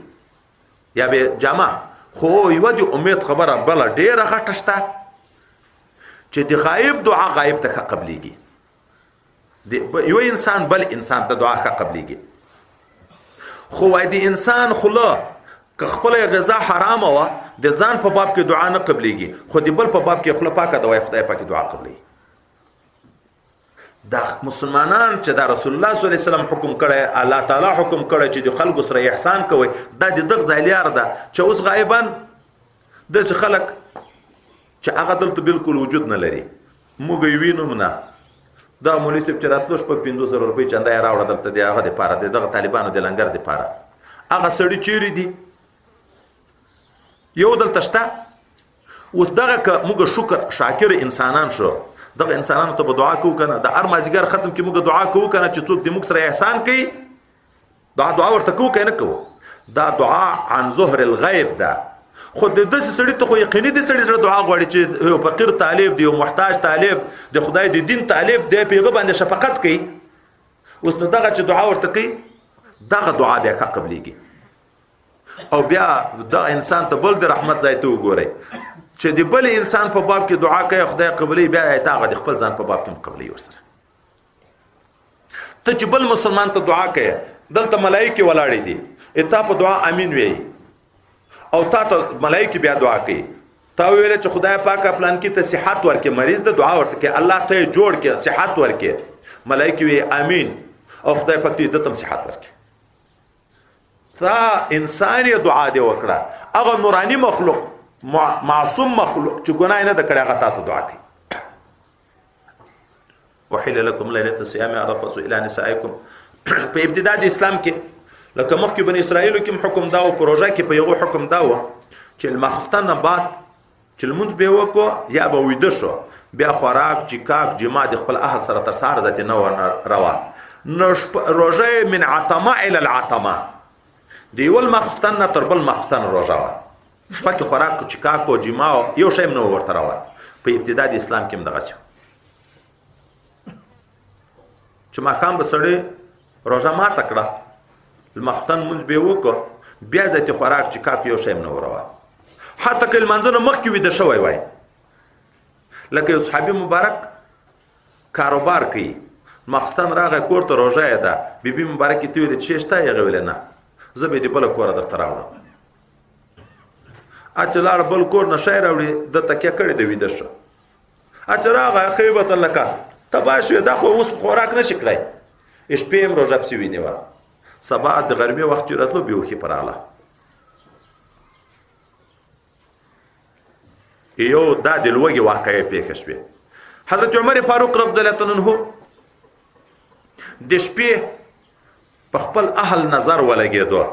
Speaker 2: یا به جامه. خو یو د امید خبره بل ډیره غټه شته چې د غایب دعا غایب ته قبلېږي. یو انسان بل انسان ته دعا قبلېږي، خو وای د انسان خله که خپل غذا حرام و د ځان په باب کې دعا نه قبلېږي، خو د بل په باب کې خله پاکه ده وای خدای پاک دعا قبلېږي. دا مسلمانان چې دا رسول الله صلی الله علیه وسلم حکم کړی، الله تعالی حکم کړی چې د خلکو سره احسان کوي، دا د دغه ځای لار ده چې اوس غایبان د خلک چې هغه دلته بالکل وجود نه لري. موږ یې وینو نه، دا مولوی صاحب چې راتلو شپږ 500 روپۍ چنده یې راوړه دلته د هغه دپاره دغه طالبانو د لنګر دپاره. هغه سړي چیرې دي؟ یو دلته شته. اوس دغه که موږ شکر شاکر انسانان شو، دغه انسانانو ته به دعا کوو کنه، د هر مازدیګر ختم کې موږ دعا کوو کنه چې څوک د موږ سره احسان کوي، دا دعا ورته کوو که نه کوو؟ دا دعا عن ظهر الغیب ده. خو د داسې سړي ته خو یقیني د سړي سره دعا غواړي چې یو فقیر طالب دی، یو محتاج طالب د خدای د دین طالب دی، په هغه باندې شفقت کوي. اوس نو دغه چې دعا ورته کوي، دغه دعا بیا ښه قبلېږي. او بیا دا انسان ته بل د رحمت ځای ته وګورئ چې د بل انسان په باب کې دعا کوي خدای قبلې، بیا یې هغه د خپل ځان په باب کې قبلې ورسره. ته چې بل مسلمان ته دعا کوي، دلته ملائکه ولاړې دي، اته په دعا امین وایي، او تا ته ملائکه بیا دعا کوي، تا ویل چې خدای پاک پلان کې ته صحت ورکې، مریض د دعا ورته کې الله ته جوړ کې صحت ورکې، ملائکه وی امین، او خدای پاک دې تم صحت ورکې. تا انساني دعا دی وکړه، هغه نوراني مخلوق معصوم مخلوق چې ګناه نه د کړه هغه تاسو دعا کوي. وحل لكم ليله الصيام الرفث الى نسائكم. په ابتدا د اسلام کې لکه مخکې بنی اسرائیل کې حکم دا او پروژه کې په یو حکم دا و چې المخفتن بعد چې المنځ به وکړو یا به ویده شو، بیا خوراک چیکاک جما د خپل اهل سره تر سهار ذات نه روا. روژه من عتمه الى العتمه، دی ول مخفتن تر بل مخفتن روژه و، شپه کې خوراک چیکاک او جما یو شی نه ورته روا. په ابتدا د اسلام کې هم دغه څه چې ما خام به سړی روژه ماته کړه، المختن منځ به وکړو، بیا ځکه خوراک چیکاک یو شی نه وروا، حتی که لمانځنه مخکې ویده شوی وای. لکه یو صحابي مبارک کاروبار کوي، مخستن راغی کور ته روژه یې ده، بیبي مبارکې ته ویلې چې شته؟ هغه ویلې نه، زه به دې بله کوره درته راوړم. چې لاړ بل کور نه شی راوړي، ده تکیه کړې ده ویده شو. چې راغی خیبة لکه تباه شوې، دا خو اوس خوراک نه شي کړی، شپې هم روژه پسې ونیوه، سبا د غرمې وخت چې راتلو بېهوښي پر راغله. یو دا د لوږې واقعه پیښه شوې. حضرت عمر فاروق رضی الله عنه د شپې په خپل اهل نظر ولګېدو،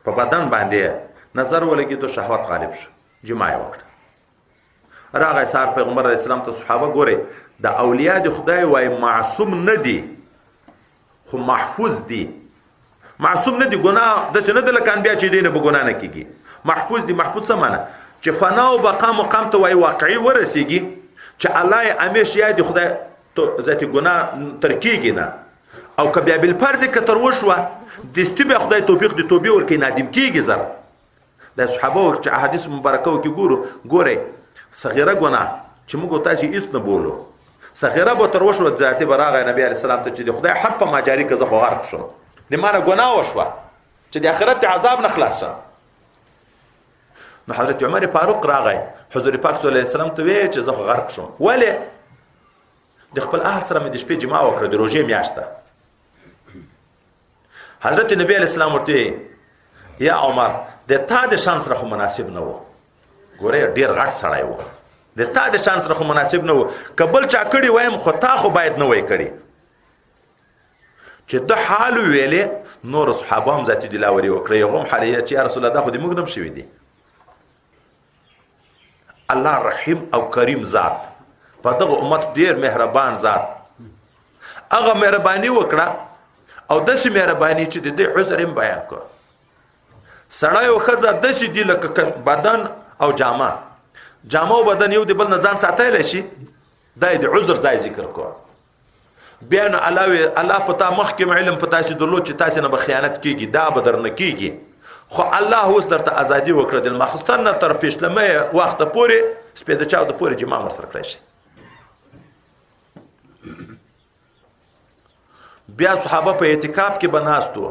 Speaker 2: په بدن باندې نظر ولګېدو، شهوت غالب شو، جماع یې وکړه. راغی سهار پیغمبر علیه السلام ته صحابه ګورئ د اولیاء د خدای وای معصوم نه دي خو محفوظ دي. معصوم نه دي، ګناه داسې نه ده لکه انبیا چې دی نه به ګناه نه کېږي. محفوظ دي. محفوظ څه معنی؟ چې فنا او بقا مقام ته وای واقعي ورسېږي چې الله یې همیش یاد خدای ذاتي ګناه تر کېږي نه، او که بیا بالفرض که تر وشوه دستي بیا خدای توفیق د توبې ورکوي، نادم کېږي زر. دا صحابه چې احادیث مبارکه کې ګورئ صغیره ګناه چې موږ تاسو هیڅ نه بولو، صغیره به تر وشوه ذاتي به راغی نبی علیه السلام ته چې د خدای حق په ماجاري کې زه خو غرق شم، د مانه ګناه وشوه چې د آخرت عذاب نه خلاص شم. نو حضرت عمر فاروق راغی حضور پاک صلی الله علیه وسلم ته وی چې زه خو غرق شم. ولې؟ د خپل اهل سره مې د شپې جماع وکړه، د روژې میاشت ده. حضرت نبی علیه السلام ورته یا عمر د تا د شان سره خو مناسب نه و. ګوره ډیر غټ سړی و، د تا د شان سره خو مناسب نه و، که بل چا کړي وایم خو تا خو باید نه وای کړي. چې د حال ویلې نور صحابه هم ذاتي دلاوري وکړه، یو هم حالیه چې یا رسول الله دا خو دې موږ نم شوي دي. الله رحیم او کریم ذات، په دغه امت ډیر مهربان ذات. هغه مهرباني وکړه او داسې مهرباني چې د دې عذر هم بیان کړ. سړی او ښځه داسې دي لکه بدن او جامه او بدن یو د بل نه ځان ساتلی شي، دا یې د عذر ځای ذکر کړ. بیا نو الله په تا مخکې علم په تاسې درلود چې تاسې نه به خیانت کېږي، دا به در نه کېږي، خو الله اوس درته ازادي وکړه د لماخستن نه تر پیشلمۍ وخته پورې سپېده چاو د پورې جماع ورسره کړی شي. بیا صحابه په اعتکاف کې به ناست وو،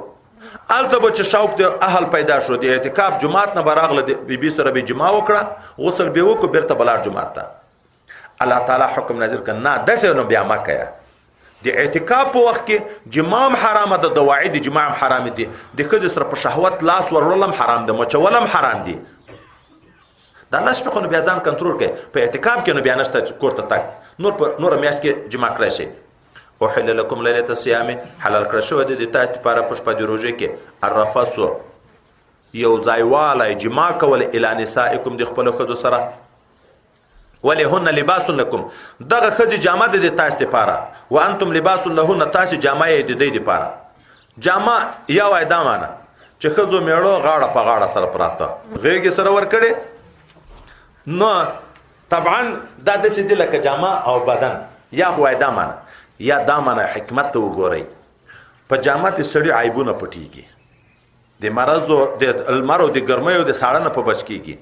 Speaker 2: هلته به چې شوق د اهل پیدا شو، د اعتکاف جماعت نه به راغله، د بیبي سره به جماع وکړه، غسل به وکړو، بیرته به لاړ جماعت ته. الله تعالی حکم نازل کړ نه داسې نو بیا مه کوه. د اعتکاف په وخت کې جماع هم حرامه ده، دواعي د جماع هم حرام دي، د ښځې سره په شهوت لاس ورول هم حرام ده، مچول هم حرام دي. دا الله شپې خو نو بیا ځان کنټرول کوي. په اعتکاف کې نو بیا نشته کور ته تګ، نوره میاشت کې جماع کړی شي. احل لکم لیلة الصیام، حلال کړی شوی دی د تاسو لپاره په شپه د روژې کې الرفث یو ځایوالی جماع کول الی نسائکم د خپلو ښځو سره، ولهن لباس لکم دغه ښځې جامه ده د تاسو لپاره، وانتم لباس لهن تاسو جامه یې د دوی لپاره. جامه یا وای دا معنی چې ښځو میړو غاړه په غاړه سره پراته غېږې سره ورکړې، نو طبعا دا داسې دي لکه جامه او بدن. یا وای دا معنی یا دا معنی حکمت ته وګورئ، په جامه کې سړي عیبونه پټېږي، د مرضو د لمر او د ګرمۍ او د ساړه نه په بچ کېږي.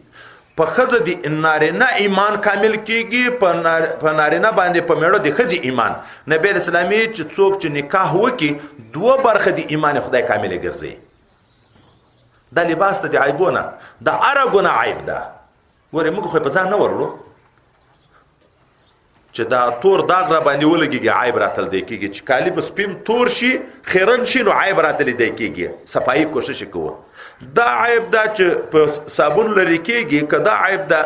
Speaker 2: په ښځه د نارینه ایمان کامل کېږي، په نارینه باندې په میړه د ښځې ایمان. نبی اسلامي چې څوک چې نکاح وکړي 2 برخه د ایمان خدای کامله ګرځي. دا لباس ته د عیبونه د هره ګناه عیب ده. ګورې موږ خو په ځان نه ورلو چې دا تور داغ را باندې ولګېږي عیب راتل دی کېږي، چې کالي به سپیم تور شي خیرن شي نو عیب راتل دی کېږي. صفایي کوشش کوو. دا عیب دا چې په صابون لري کېږي، که دا عیب دا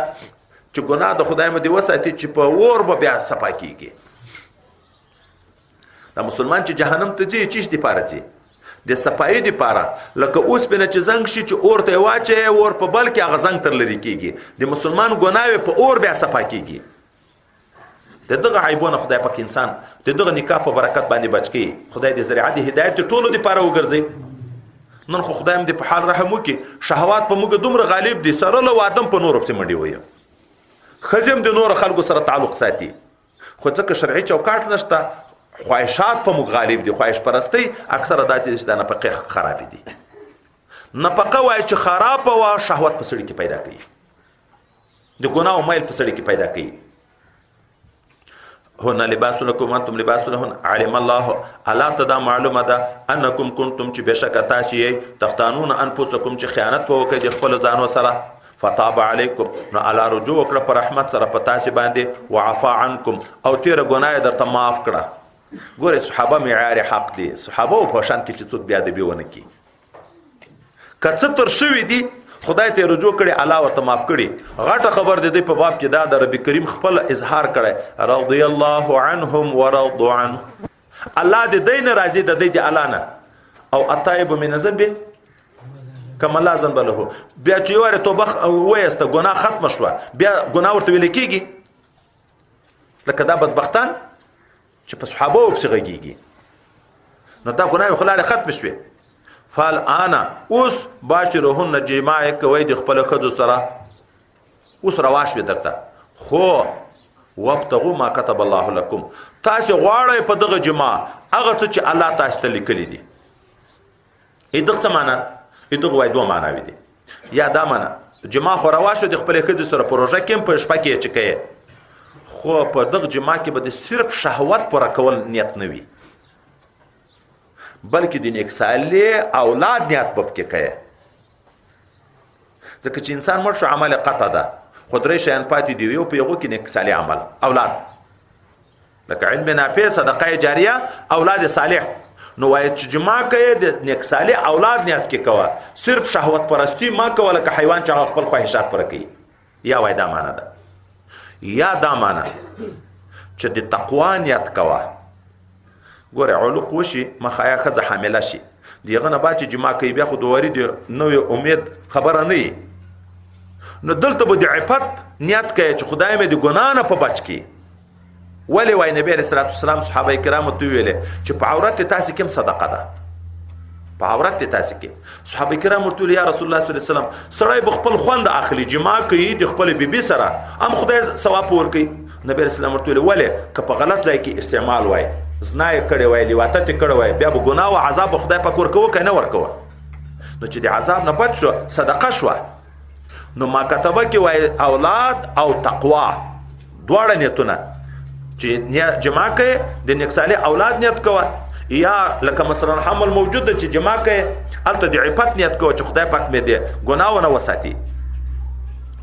Speaker 2: چې ګناه د خدای مو دې وساتي چې په اور به بیا صفا کېږي. دا مسلمان چې جهنم ته ځي چیش دپاره ځي؟ د صفایي دپاره. لکه اوسپنه چې زنګ شي چې اور ته یې واچوې، اور په بل کې هغه زنګ تر لرې کېږي. د مسلمان ګناوې په اور بیا صفا کېږي. د دغه عیبونه خدای پاک انسان د دغه نکاح په برکت باندې بچ کړي. خدای دې ذریعه د هدایت ټولو دپاره وګرځي. نن خو خدای هم دې په حال رحم وکړي، شهوات په موږ دومره غالب دي، سره له وادم په نورو پسې منډې ویو، ښځې هم د نورو خلکو سره تعلق ساتي، خو ځکه شرعي چوکاټ نشته، خواهشات په موږ غالب دي. خواهش پرستۍ اکثره دا چې د نفقې خرابې دي. نفقه وایي چې خرابه وه، شهوت په سړي کې پیدا کوي، د ګناه او میل په سړي کې پیدا کوي. هن لباس لكم وانتم لباس لهن علم الله الله تدا معلومه ده انکم کنتم چې بشک تاسو یې تختانون انفسکم چې خیانت په وکړي د خپل ځانو سره، فتاب علیکم نو الله رجوع وکړه په رحمت سره په تاسو باندې، وعفا عنکم او تیر ګناه درته معاف کړه. ګوره صحابه معیار حق دي، صحابه په شان کې چې څوک بیا د بیونه کی کڅ تر شوی دي خدای ته رجوع کړي، الله ورته معاف کړي. غټه خبر د دې په باب کې دا د رب کریم خپل اظهار کړي، رضی الله عنهم ورضوا عنه. الله د دې نه راضي، د دې د الله نه. او التائب من ذنب کما لا ذنب له. بیا چې وره توبه وایسته ګناه ختم شوه، بیا ګناه ورته ویل کېږي. لکه دا بدبختان چې په صحابه وبسغږي، نو دا ګناه خلاره ختم شوه. فال انا اوس باشرهن جماع کوي د خپل خدو سره، اوس رواش وي درته. خو وابتغوا ما كتب الله لكم، تاسو غواړئ په دغه جماع هغه څه چې الله تاسو ته لیکلي دي. دغه څه معنا؟ دغه وای دوه معناوي دي. یا دا معنا جماع خو رواش د خپل خدو سره پروژه کې په شپه کې چکه، خو په دغه جماع کې به د صرف شهوت پر کول نیت نه وي، بلکې د نیک صالح اولاد نیت په کې کوي. ځکه چې انسان مړ شو عمل قطع ده، خو درې شیان پاتې دي، یو په یغو کې نیک صالح عمل اولاد، لکه علم نافع، صدقه جاریه، اولاد صالح. نو وای چې جماع کوي د نیک صالح اولاد نیت کې کوه، صرف شهوت پرستی ما کوه لکه حیوان چې خپل خواهشات پر کوي. یا وای دا معنا ده. یا دا معنا چې د تقوا نیت کوه. ګوره علوق وشي مخایا خزه حامله شي، دیغه نه با چې جماع کوي بیا خو دواري دی نو امید خبره نه. نو دلته به د عفت نیت کوي چې خدای مې د ګناه نه په بچ کی. ولی وای نبی علیہ الصلوۃ والسلام صحابه کرامو ته ویل چې په عورت تاسو کې صدقه ده، په عورت تاسو کې. صحابه کرامو ته یا رسول الله صلی الله علیه وسلم سړی بخپل خوند اخلي جماع کوي د خپل بیبي سره، ام خدای ثواب ورکي. نبی علیہ السلام ورته ویل ولی که په غلط ځای کې استعمال وای، زنا یې کړی وای، لیواطت یې کړی وای، بیا به ګناه او عذاب خدای پاک ورکوه که نه ورکوه. نو چې د عذاب نه بچ شو صدقه شوه. نو ما کتبه کې وای اولاد او تقوا دواړه نیتونه چې جماع کوي د نیک صالح اولاد نیت کوه، یا لکه مثلا حمل موجود ده چې جماع کوي هلته د عفت نیت کوه چې خدای پاک مې دی ګناهونه وساتي.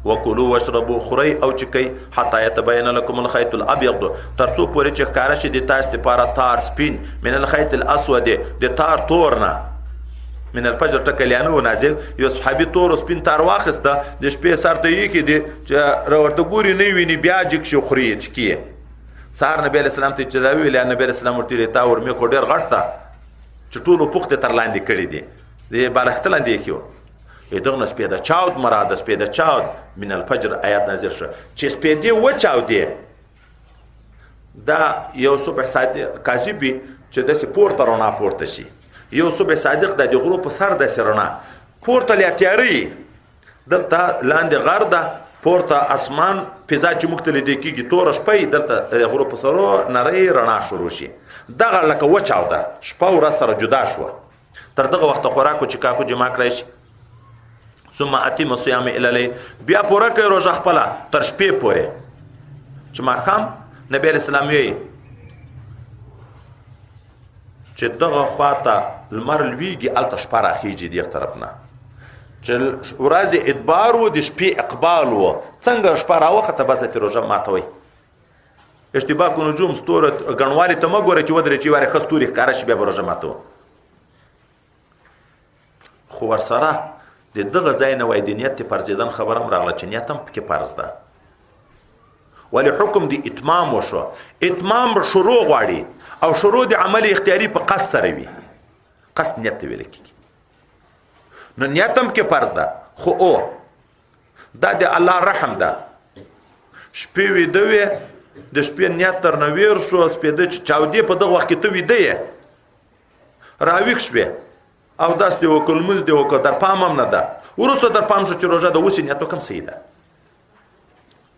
Speaker 2: وکلوا واشربوا خورئ او چکئ حتی یتبین لکم الخیط الابیض، تر څو پورې چې ښکاره شي د تاسو دپاره تار سپین، من الخیط الاسود، د تار تور نه. من الفجر ټکلیانه و نازل، یو صحابي تور سپین تار واخیسته، د شپې سر ته یې کې دی چې راورته ګوري نه ویني، بیا جګ شي خوري چکي. سهار نبی علیہ السلام ته چې دا ویل، نبی علیہ السلام ورته تا ورمې خو ډېر غټ ته چې ټولو پوښتې تر لاندې کړي دي، د بالښت لاندې یې کېو. دغه نه سپېده چاود مراد، سپېده چاود من الفجر آیات نازل شو چې سپېدې وچاودې. دا یو صبح صادق کاذب وي چې داسې پورته رڼا پورته شي، یو صبح صادق د غرو په سر داسې رڼا پورته لیا تیاري، دلته لاندې غر ده، پورته اسمان فضا چې موږ ته لیدل کېږي توره شپه یې، دلته د غرو په سرو نرۍ رڼا شروع شي. دغه لکه وچاوده شپه ورځ سره جدا شوه. تر دغه وخته خوراک چې کاکو جماع کړی شي. ثم اتم الصيام الى الليل، بیا پوره کوي روزه خپله تر شپې پورې. چې ماښام نبی علیہ السلام وی چې دغه خواته لمر لویږي هلته شپه راخیږي دغه طرف نه، چې ورځې ادبار و د شپې اقبال و. څنګه شپه راوخته بس ته روزه ماتوي. اشتباه کو نجوم ستوره ګڼوالي ته مه ګوره چې ودرې چې واره ښه ستوري ښکاره شي بیا به روزه ماتو. خو ورسره د دغه ځای نه وای د نیت فرضیدن خبره هم راغله چې نیت هم پکې فرض ده. ولی حکم د اتمام وشو. اتمام شروع غواړي او شروع د عمل اختیاري په قصد سره وي. قصد نیت ته ویل کېږي. نو نیت هم کې فرض ده، خو او دا د الله رحم ده. شپې ویده وې، د شپې نیت تر نه ویر شو، سپېده چې چاودې په دغه وخت کې ته ویده یې، راویښ شوې او داس دی وکړ، لمونځ دی وکړ، در پام هم نه ده. وروسته در پام شو چې روژه د اوس نیت وکړم صحیح ده.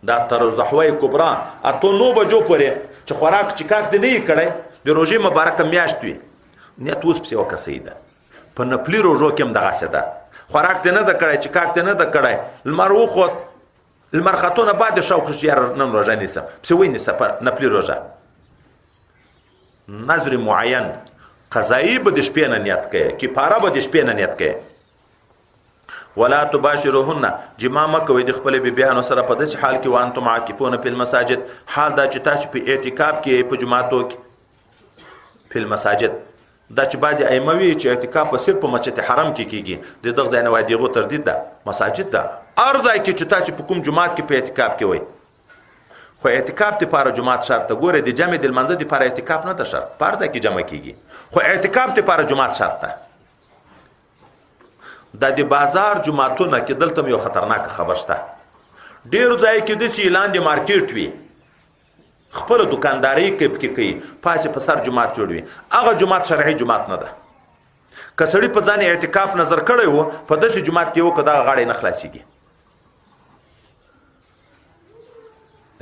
Speaker 2: دا تر زحوه کبرا اته 9 بجو پورې چې خوراک چې کاک دی نه یې کړی، د روژې مبارکه میاشت وي، نیت اوس پسې وکړه صحیح ده. په نفلي روژو کې هم دغسې ده. خوراک دی نه ده کړی، چې کاک دی نه ده کړی، لمر وخوت، لمر ختونه بعد شوق شو یار نن روژه نیسم، پسې ونیسه په نفلي روژه. نظر معین قضایی به د شپې نه نیت کوي، کفاره به د شپې نه نیت کوي. ولا تباشرهن، جماع مه کوئ د خپلې بیبیانو سره په داسې حال کې وانتم عاکفون فی المساجد، حال دا چې تاسو په اعتکاف کې په جوماتو کې، فی المساجد دا چې بعضې ائمه وي چې اعتکاف په صرف په مسجد حرم کې کېږي د دغه ځای نه وایي د هغو تردید ده مساجد ده هر ځای کې چې تا چې په کوم جومات کې په اعتکاف کې وایي خو اعتکاف دپاره جومات شرط ده ګوره د جمع د لمانځه دپاره اعتکاف نه ده شرط په هر ځای کې جمع کېږي خو اعتکاف دپاره جومات شرط ده دا د بازار جوماتونه کې دلته یو خطرناکه خبر شته ډېرو ځای کې داسې لاندې مارکیټ وي خپله دکانداري کوي پاسې په سر جومات جوړوي هغه جومات شرعي جومات نه ده که سړي په ځان اعتکاف نظر کړی و په داسې جومات کې وکړه دغه غاړې نه خلاصېږي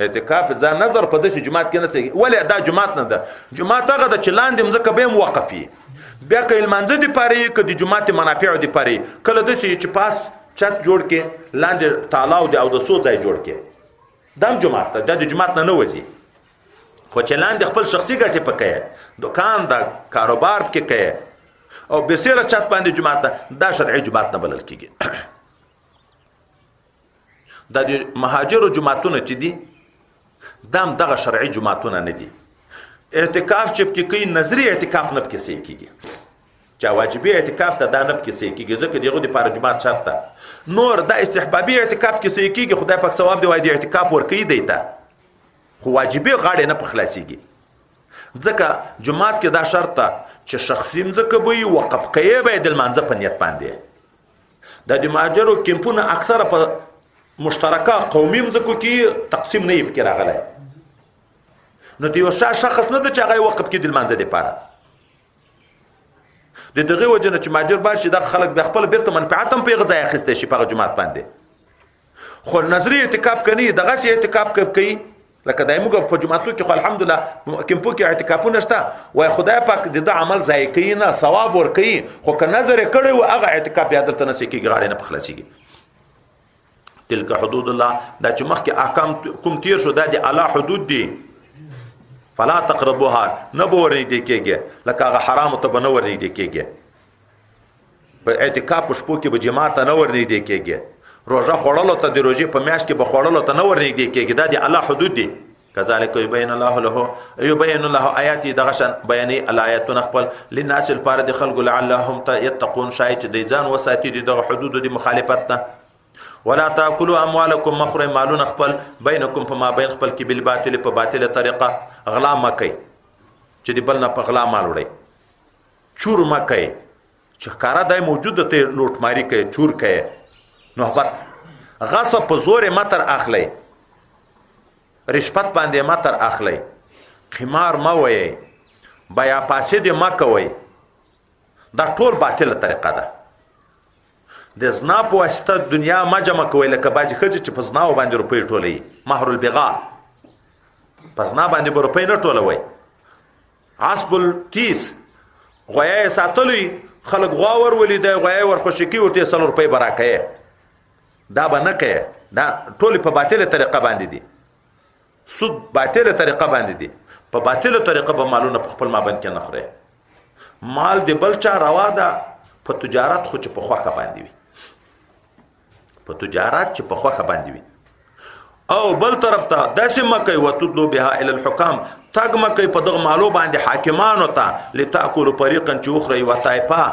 Speaker 2: اعتکاف ځان نظر په داسې جومات کې نه سېږي ولې دا جومات نه ده جومات هغه ده چې لاندې مځکه به هم وقف وي بیا که لمانځه دپاره یې که د جومات منافعو دپاره یې کله داسې چې پاس چت جوړ کې لاندې تالاو دی او د څو ځای جوړ کې دا هم جومات ده دا د جومات نه وځي خو چې لاندې خپل شخصي ګټې پکې دکان ده کاروبار پکې کوي او بسیره چت باندې جومات ده دا شرعي جومات نه بلل کېږي دا د مهاجرو جوماتونه چې دي دا هم دغه شرعي جوماتونه نه دي اعتکاف چې پکې کوي نظري اعتکاف نه پکې صحیح کېږي چې واجبي اعتکاف ته دا نه پکې صحیح کېږي ځکه د هغو دپاره جومات شرط ده نور دا استحبابي اعتکاف کې صحیح کېږي خدای پاک ثواب دی وایي د اعتکاف ورکوي دی ته خو واجبي غاړې نه په خلاصېږي ځکه جومات کې دا شرط ده چې شخصي مځکه به وي وقف کوې به یې د لمانځه په نیت باندې دا د مهاجرو کیمپونه اکثره په مشترکه قومي مځکو کې تقسیم نه یې پکې راغلی نو د یو شخص نه ده چې هغه یې وقف کړي د لمانځه دپاره د دغې وجه نه چې مهاجر باید شي دغه خلک بیا خپله بېرته منفعت هم په هغه ځای اخیستی شي په هغه جومات باندې خو نظري اعتکاف کني دغسې اعتکاف کوي لکه دای موږ په جوماتو کې خو الحمدلله کیمپو کې اعتکافونه شته وای خدای پاک د ده عمل ضایع کوي نه ثواب ورکوي خو که نظر یې کړی و هغه اعتکاف بیا دلته نه کېږي غاړې نه په خلاصېږي تلک حدود الله دا چې مخکې احکام کوم تیر شو دا د الله حدود دي فلا تقربوها نه به ورنږدې کېږي لکه هغه حرامو ته به نه ورنږدې کېږي په اعتکاف په شپو کې به جماعت ته نه ورنږدې کېږي روژه خوړلو ته د روژې په میاشت کې به خوړلو ته نه ورنږدې کېږي دا د الله حدود دي کذلک یبین الله آیاتې دغه شان بیانوي الله آیاتونه خپل للناس لپاره د خلکو لعلهم یتقون شاید چې دی ځان وساتي د دغه حدودو د مخالفت نه ولا تاکلوا اموالکم مخورئ مالونه خپل بینکم په مابین خپل کې بالباطل په باطله طریقه غلا مه کوئ چې د بل نه په غلا مال وړئ چور مه کوئ چې ښکاره دی موجود ته لوټماري کوئ چور کوئ نحبت غصب په زور متر اخلی رشوت باندې متر اخلی قمار مه وایئ بیا فاسد مه کوئ دا ټول باطله طریقه ده د زنا په واسطه دنیا مه جمع کوئ لکه بعضې ښځې چې په زناو باندې روپۍ ټولوي مهر البغا په زنا باندې به روپۍ نه ټولوئ عصب التیس غویه یې ساتلی خلک غوا ورولي دی غویه یې ورخوشي کوي ورته یې 100 روپۍ به راکوې دا به نه کوې دا ټولې په باطله طریقه باندې دي سود باطله طریقه باندې دي په باطله طریقه به مالونه په خپل مابین کې نه خورئ مال د بل چا روا ده په تجارت خو چې په خوښه باندې وي په تجارت چې په خوښه باندې وي او بل طرف ته داسې مه کوئ وتدلو بها الی الحکام تګ مه کوئ په دغه مالو باندې حاکمانو ته لتاکلوا فریقا چې وخورئ وصایفه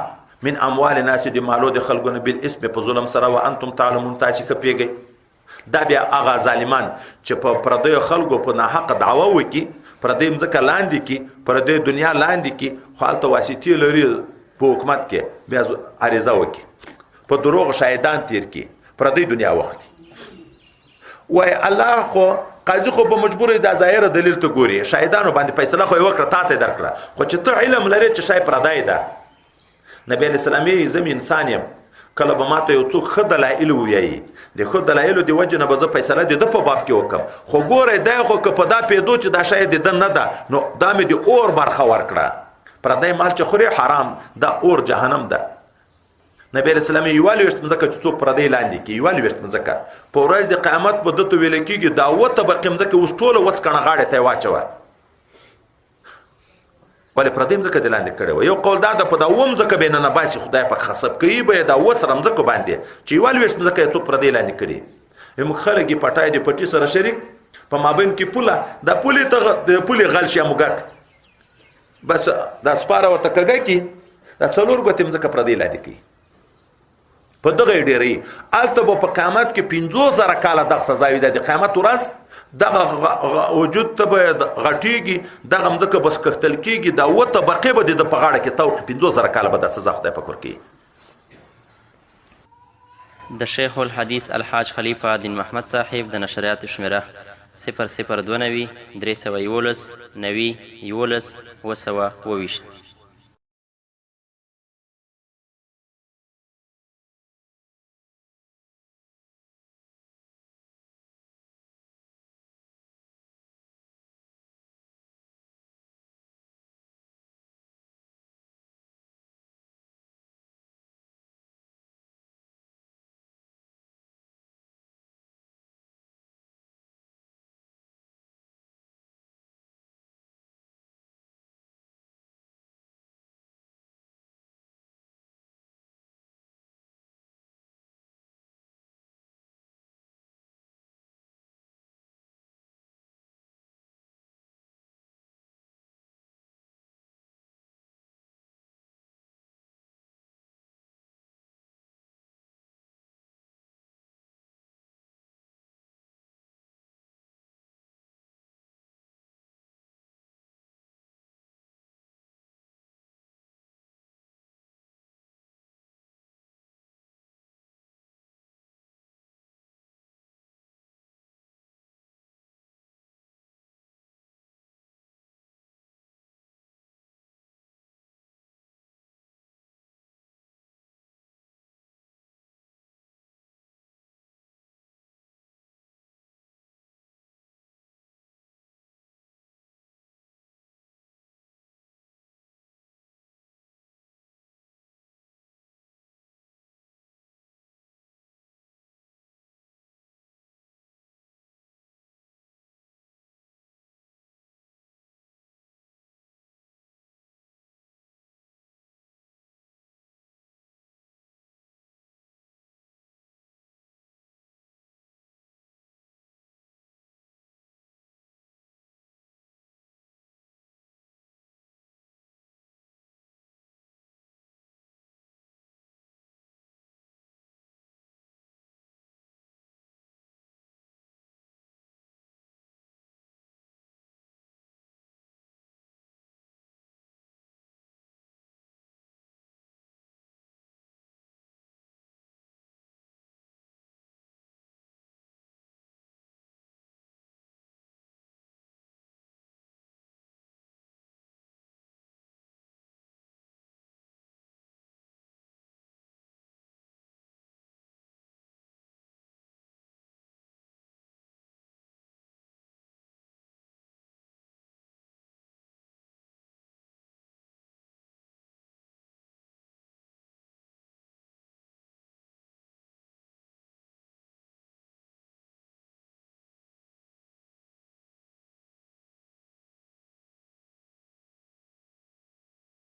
Speaker 2: من اموال الناس د مالو د خلکو نه بالاسم په ظلم سره وانتم تعلمون تاسې ښه پوهیږئ دا بیا هغه ظالمان چې په پردیو خلکو په ناحقه دعوه وکړي پردی مځکه لاندې کړي پردی دنیا لاندې کړي خو هلته واسطې لري په حکومت کې بیا عریضه وکړي په دروغ شاهدان تیر کړي پردی دنیا وخت وای الله خو قاضي خو به مجبور دی ظاهره دلیل ته ګوري شاهدانو باندې فیصله خو یې وکړه تا ته درکړه خو چې ته علم لرې چې شای پردی ده نبی علیه السلام یې زه انسان یم کله به ماته یو څوک ښه دلایل ووایي د ښه دلایلو د وجې نه به زه فیصله د ده په باب کې وکړم خو ګورئ دی خو که په دا پوهېدو چې دا شی د ده نه ده نو دا مې د اور برخه ورکړه پردی مال چې خوري حرام دا اور جهنم ده نبی علیه السلام یې 21 مځکه چې څوک پردی لاندې کړي 21 مځکه په ورځ د قیامت به ده ته ویل کېږي دا 7 طبقې مځکه اوس ټوله وڅکڼه غاړې ته یې واچوه ولې پردی مځکه دې لاندې کړې وه یو قول دا ده په دا 7 مځکه به یې نه باسي خدای پاک خصب کوي به یې دا 7 سره مځکو باندې چې 21 مځکه یې څوک پردی لاندې کړي موږ خلک یې پټای د پټي سره شریک په مابین کې پوله دا پولې ته د پولې غل شي موږک بس دا سپاره ورته کږه کی دا 4 ګوتې مځکه پردې لاندې کی په دغه ډېرې الته په قیامت کې 50000 کاله دغه سزا وي د قیامت ورځ دغه وجود ته به غټیږي دغه مځکه بس کښتل کیږي دا وته بقې به د په غاړه کې توخ 50000 کاله به د سزا خدای پکور کی.
Speaker 3: د شیخ الحدیث الحاج خلیفه دین محمد صاحب د نشریات شمیره 0029 311 90 11 222